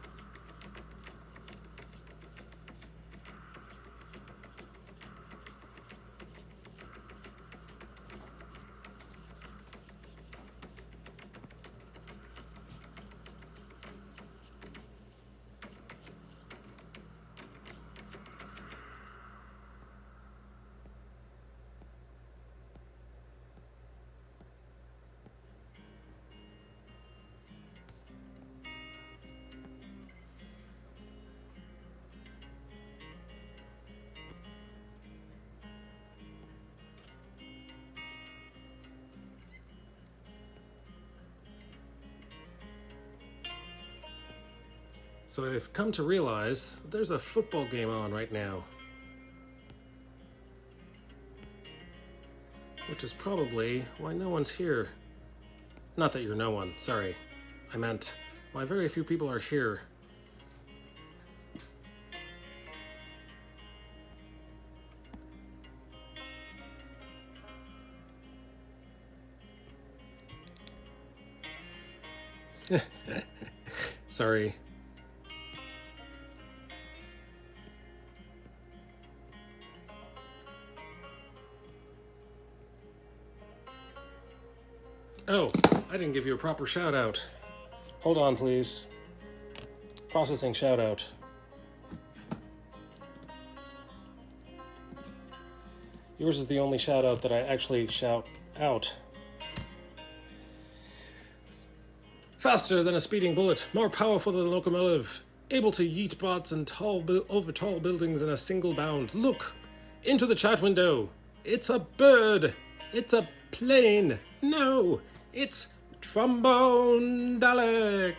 So I've come to realize there's a football game on right now. Which is probably why no one's here. Not that you're no one, sorry. I meant why very few people are here. Sorry. Oh, I didn't give you a proper shout out. Hold on, please. Processing shout out. Yours is the only shout out that I actually shout out. Faster than a speeding bullet, more powerful than a locomotive, able to yeet bots and over tall buildings in a single bound. Look into the chat window. It's a bird. It's a plane. No, it's trombone. Dalek.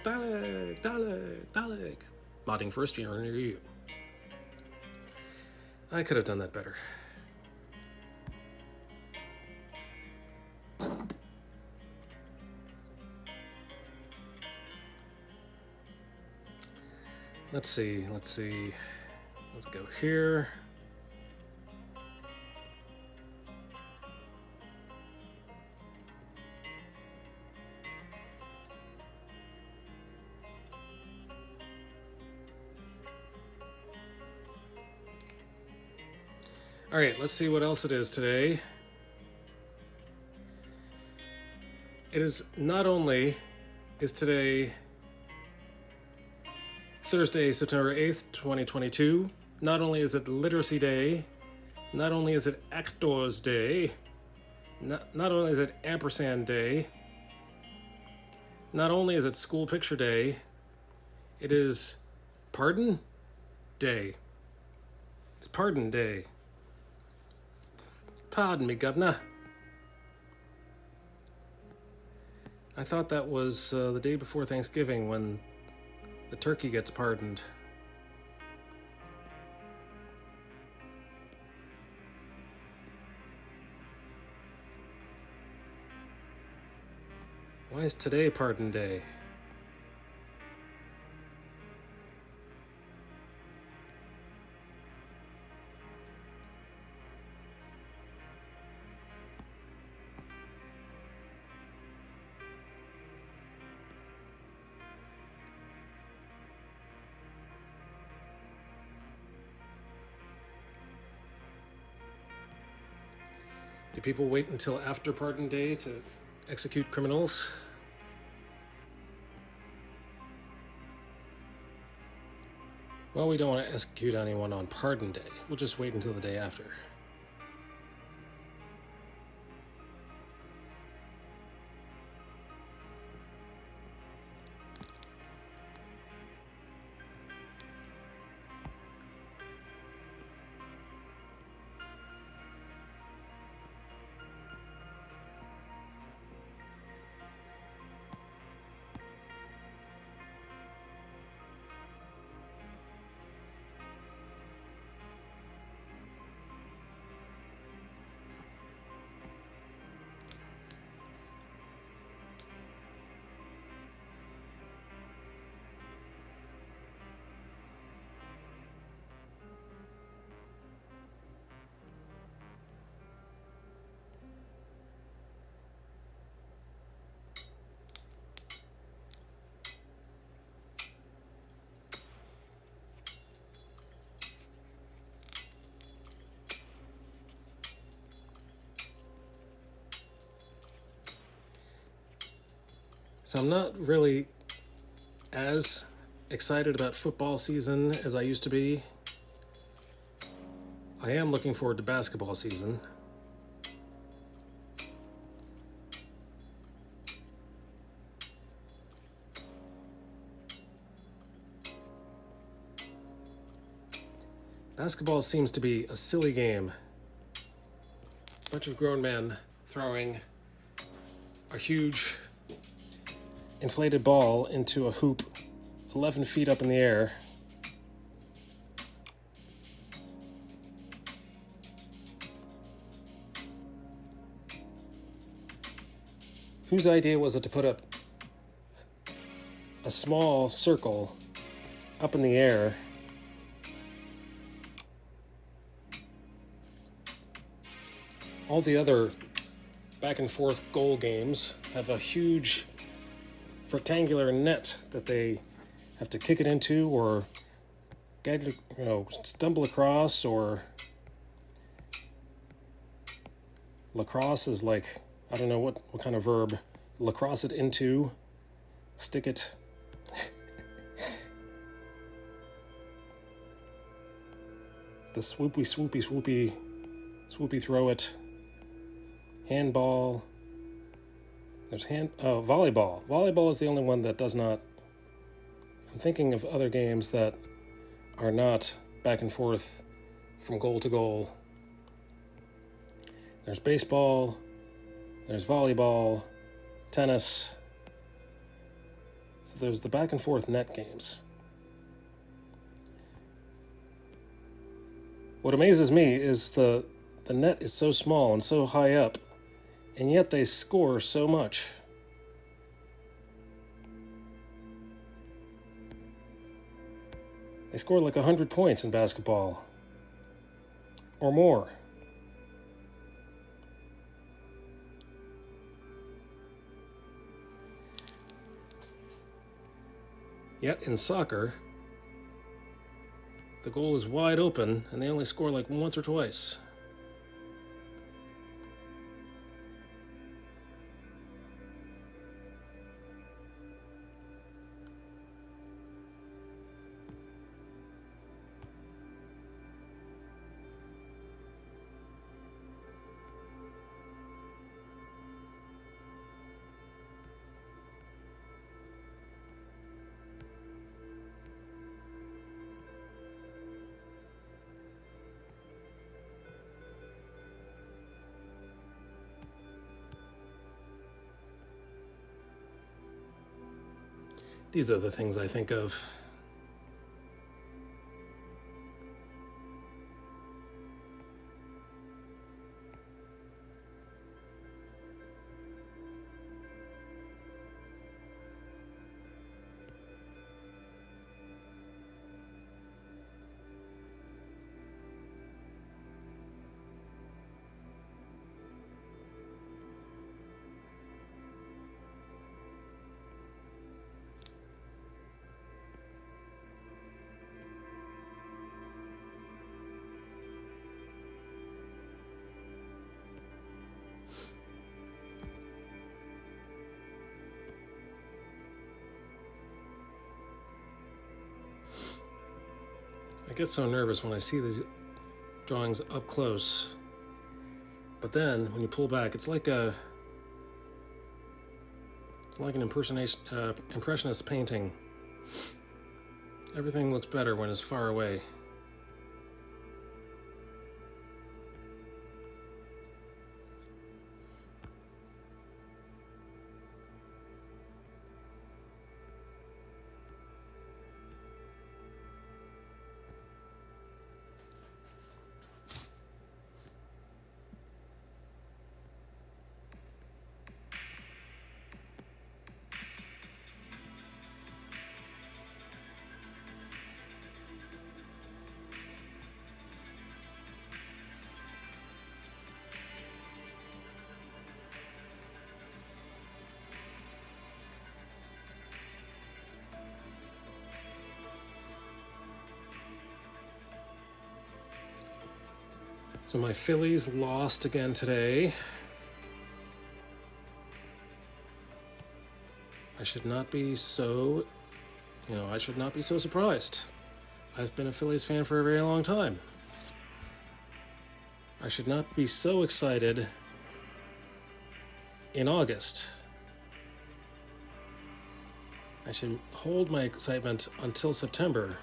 Modding first year in review. I could have done that better. Let's see. Let's go here. All right, let's see what else it is today. It is not only is today Thursday, September 8th, 2022. Not only is it Literacy Day, not only is it Actors Day, not only is it Ampersand Day, not only is it School Picture Day, it is Pardon Day. It's Pardon Day. Pardon me, Governor. I thought that was the day before Thanksgiving when the turkey gets pardoned. Why is today Pardon Day? Do people wait until after Pardon Day to execute criminals? Well, we don't want to execute anyone on Pardon Day. We'll just wait until the day after. So I'm not really as excited about football season as I used to be. I am looking forward to basketball season. Basketball seems to be a silly game. A bunch of grown men throwing a huge inflated ball into a hoop 11 feet up in the air. Whose idea was it to put up a small circle up in the air all the other back and forth goal games have a huge rectangular net that they have to kick it into or get, stumble across, or lacrosse is like, I don't know what kind of verb, lacrosse it into, stick it. The swoopy throw it. Handball. There's volleyball. Volleyball is the only one that does not. I'm thinking of other games that are not back and forth from goal to goal. There's baseball. There's volleyball. Tennis. So there's the back and forth net games. What amazes me is the net is so small and so high up, and yet they score so much. They score like 100 points in basketball. Or more. Yet in soccer, the goal is wide open and they only score like once or twice. These are the things I think of. I get so nervous when I see these drawings up close. But then, when you pull back, it's like an impressionist painting. Everything looks better when it's far away. So my Phillies lost again today. I should not be so surprised. I've been a Phillies fan for a very long time. I should not be so excited in August. I should hold my excitement until September.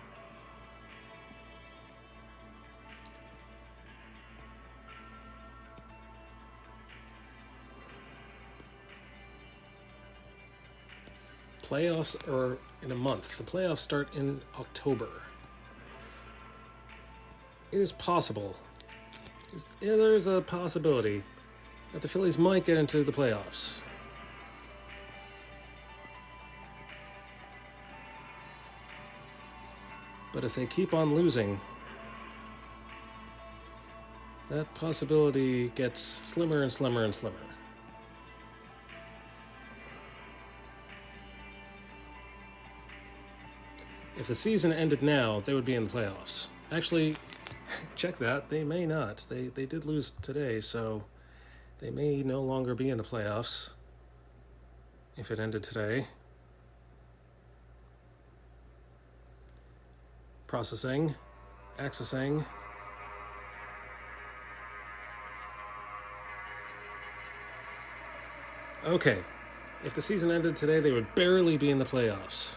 Playoffs are in a month. The playoffs start in October. It is possible. There's a possibility that the Phillies might get into the playoffs. But if they keep on losing, that possibility gets slimmer and slimmer and slimmer. If the season ended now, they would be in the playoffs. Actually, check that. They may not. They did lose today, so they may no longer be in the playoffs if it ended today. Processing. Accessing. Okay. If the season ended today, they would barely be in the playoffs.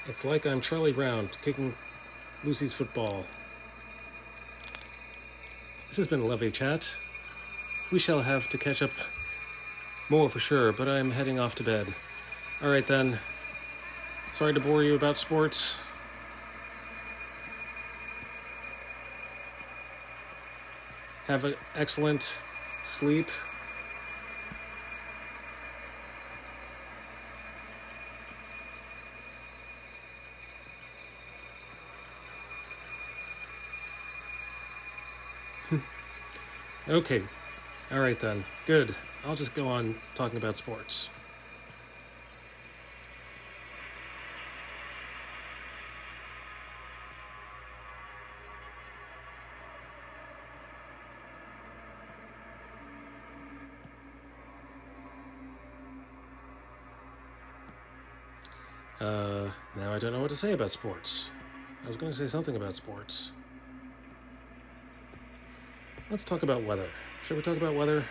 It's like I'm Charlie Brown kicking Lucy's football. This has been a lovely chat. We shall have to catch up more for sure, but I'm heading off to bed. All right then. Sorry to bore you about sports. Have an excellent sleep. Okay. All right then. Good. I'll just go on talking about sports. Now I don't know what to say about sports. I was going to say something about sports. Let's talk about weather. Should we talk about weather?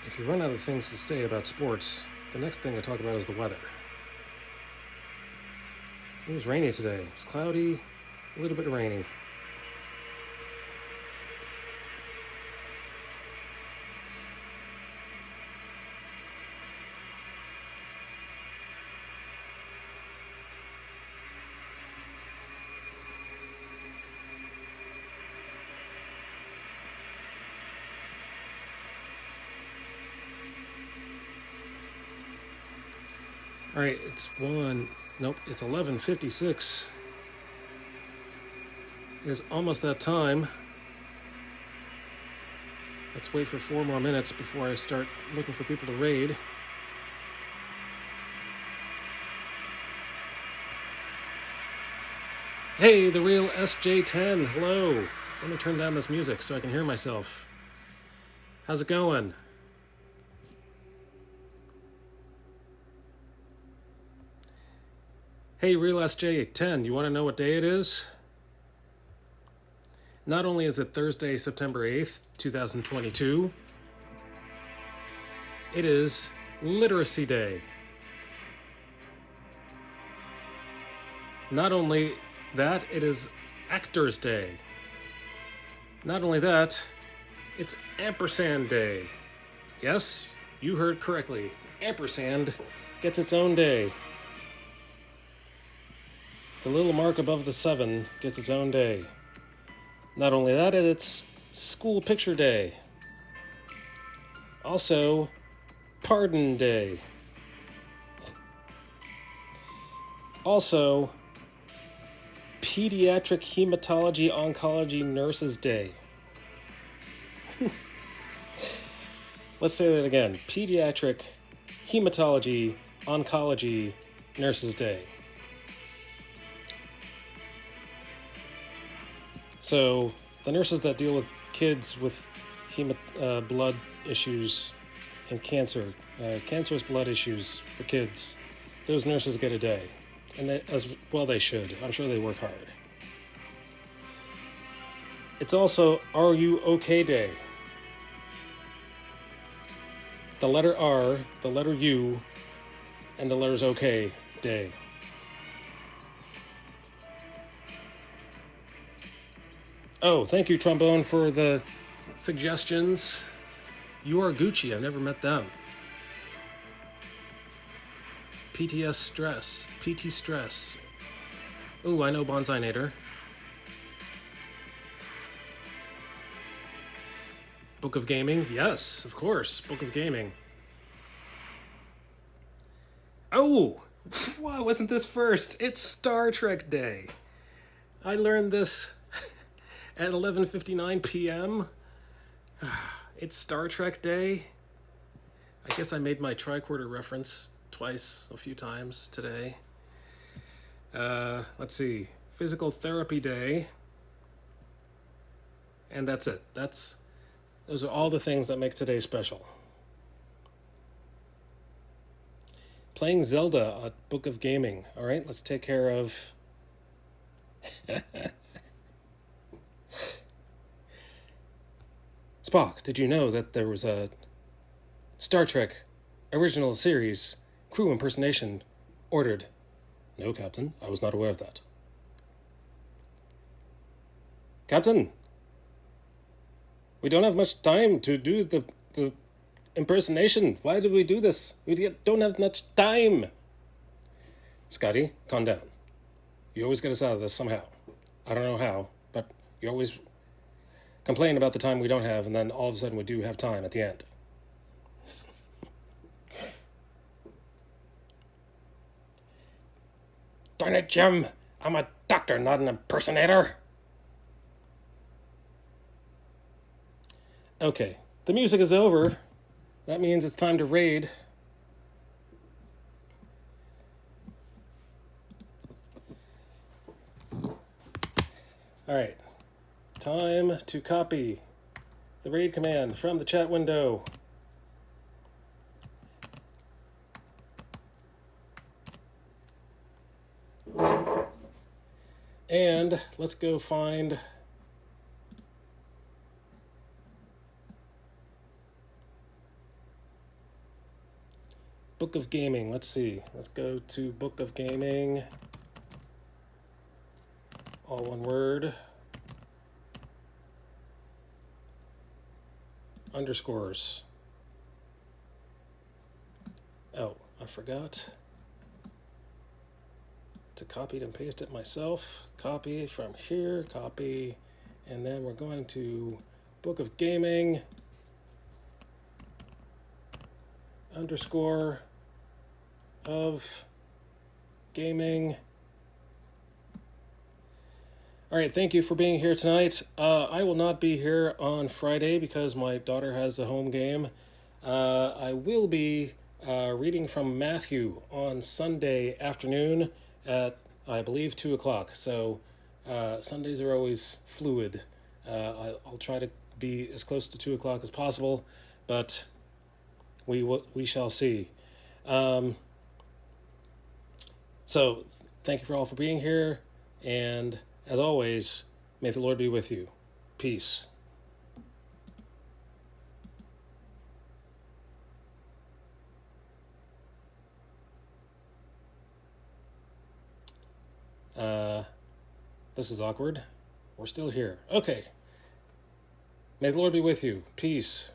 If you run out of things to say about sports, the next thing to talk about is the weather. It was rainy today. It was cloudy, a little bit rainy. All right, nope, it's 11:56. It's almost that time. Let's wait for 4 more minutes before I start looking for people to raid. Hey, the real SJ10, hello. Let me turn down this music so I can hear myself. How's it going? Hey, real SJ10, you want to know what day it is? Not only is it Thursday, September 8th, 2022, it is Literacy Day. Not only that, it is Actors Day. Not only that, it's Ampersand Day. Yes, you heard correctly. Ampersand gets its own day. The little mark above the 7 gets its own day. Not only that, it's School Picture Day. Also, Pardon Day. Also, Pediatric Hematology Oncology Nurses Day. Let's say that again. Pediatric Hematology Oncology Nurses Day. So, the nurses that deal with kids with blood issues and cancerous blood issues for kids, those nurses get a day. And as well they should. I'm sure they work hard. It's also Are You OK Day. The letter R, the letter U, and the letters OK Day. Oh, thank you, Trombone, for the suggestions. You Are Gucci. I've never met them. PTS Stress. PT Stress. Ooh, I know Bonsai Nader. Book of Gaming? Yes, of course. Book of Gaming. Oh! Why wasn't this first? It's Star Trek Day. I learned this at 11:59 p.m. It's Star Trek Day. I guess I made my tricorder reference twice, a few times today. Let's see. Physical Therapy Day. And that's it. Those are all the things that make today special. Playing Zelda at Book of Gaming. All right, let's take care of... Spock, did you know that there was a Star Trek original series crew impersonation ordered? No, Captain, I was not aware of that. Captain, we don't have much time to do the impersonation. Why did we do this? We don't have much time. Scotty, calm down. You always get us out of this somehow. I don't know how, but you always complain about the time we don't have, and then all of a sudden we do have time at the end. Darn it, Jim. I'm a doctor, not an impersonator. Okay, the music is over. That means it's time to raid. All right, time to copy the raid command from the chat window. And let's go find Book of Gaming. Let's see. Let's go to Book of Gaming. All one word. Underscores. Oh, I forgot to copy and paste it myself. Copy from here, copy, and then we're going to Book of Gaming underscore of Gaming. All right, thank you for being here tonight. I will not be here on Friday because my daughter has the home game. I will be reading from Matthew on Sunday afternoon at, I believe, 2 o'clock. So Sundays are always fluid. I'll try to be as close to 2 o'clock as possible, but we shall see. So thank you for all for being here, and as always, may the Lord be with you. Peace. This is awkward. We're still here. Okay. May the Lord be with you. Peace.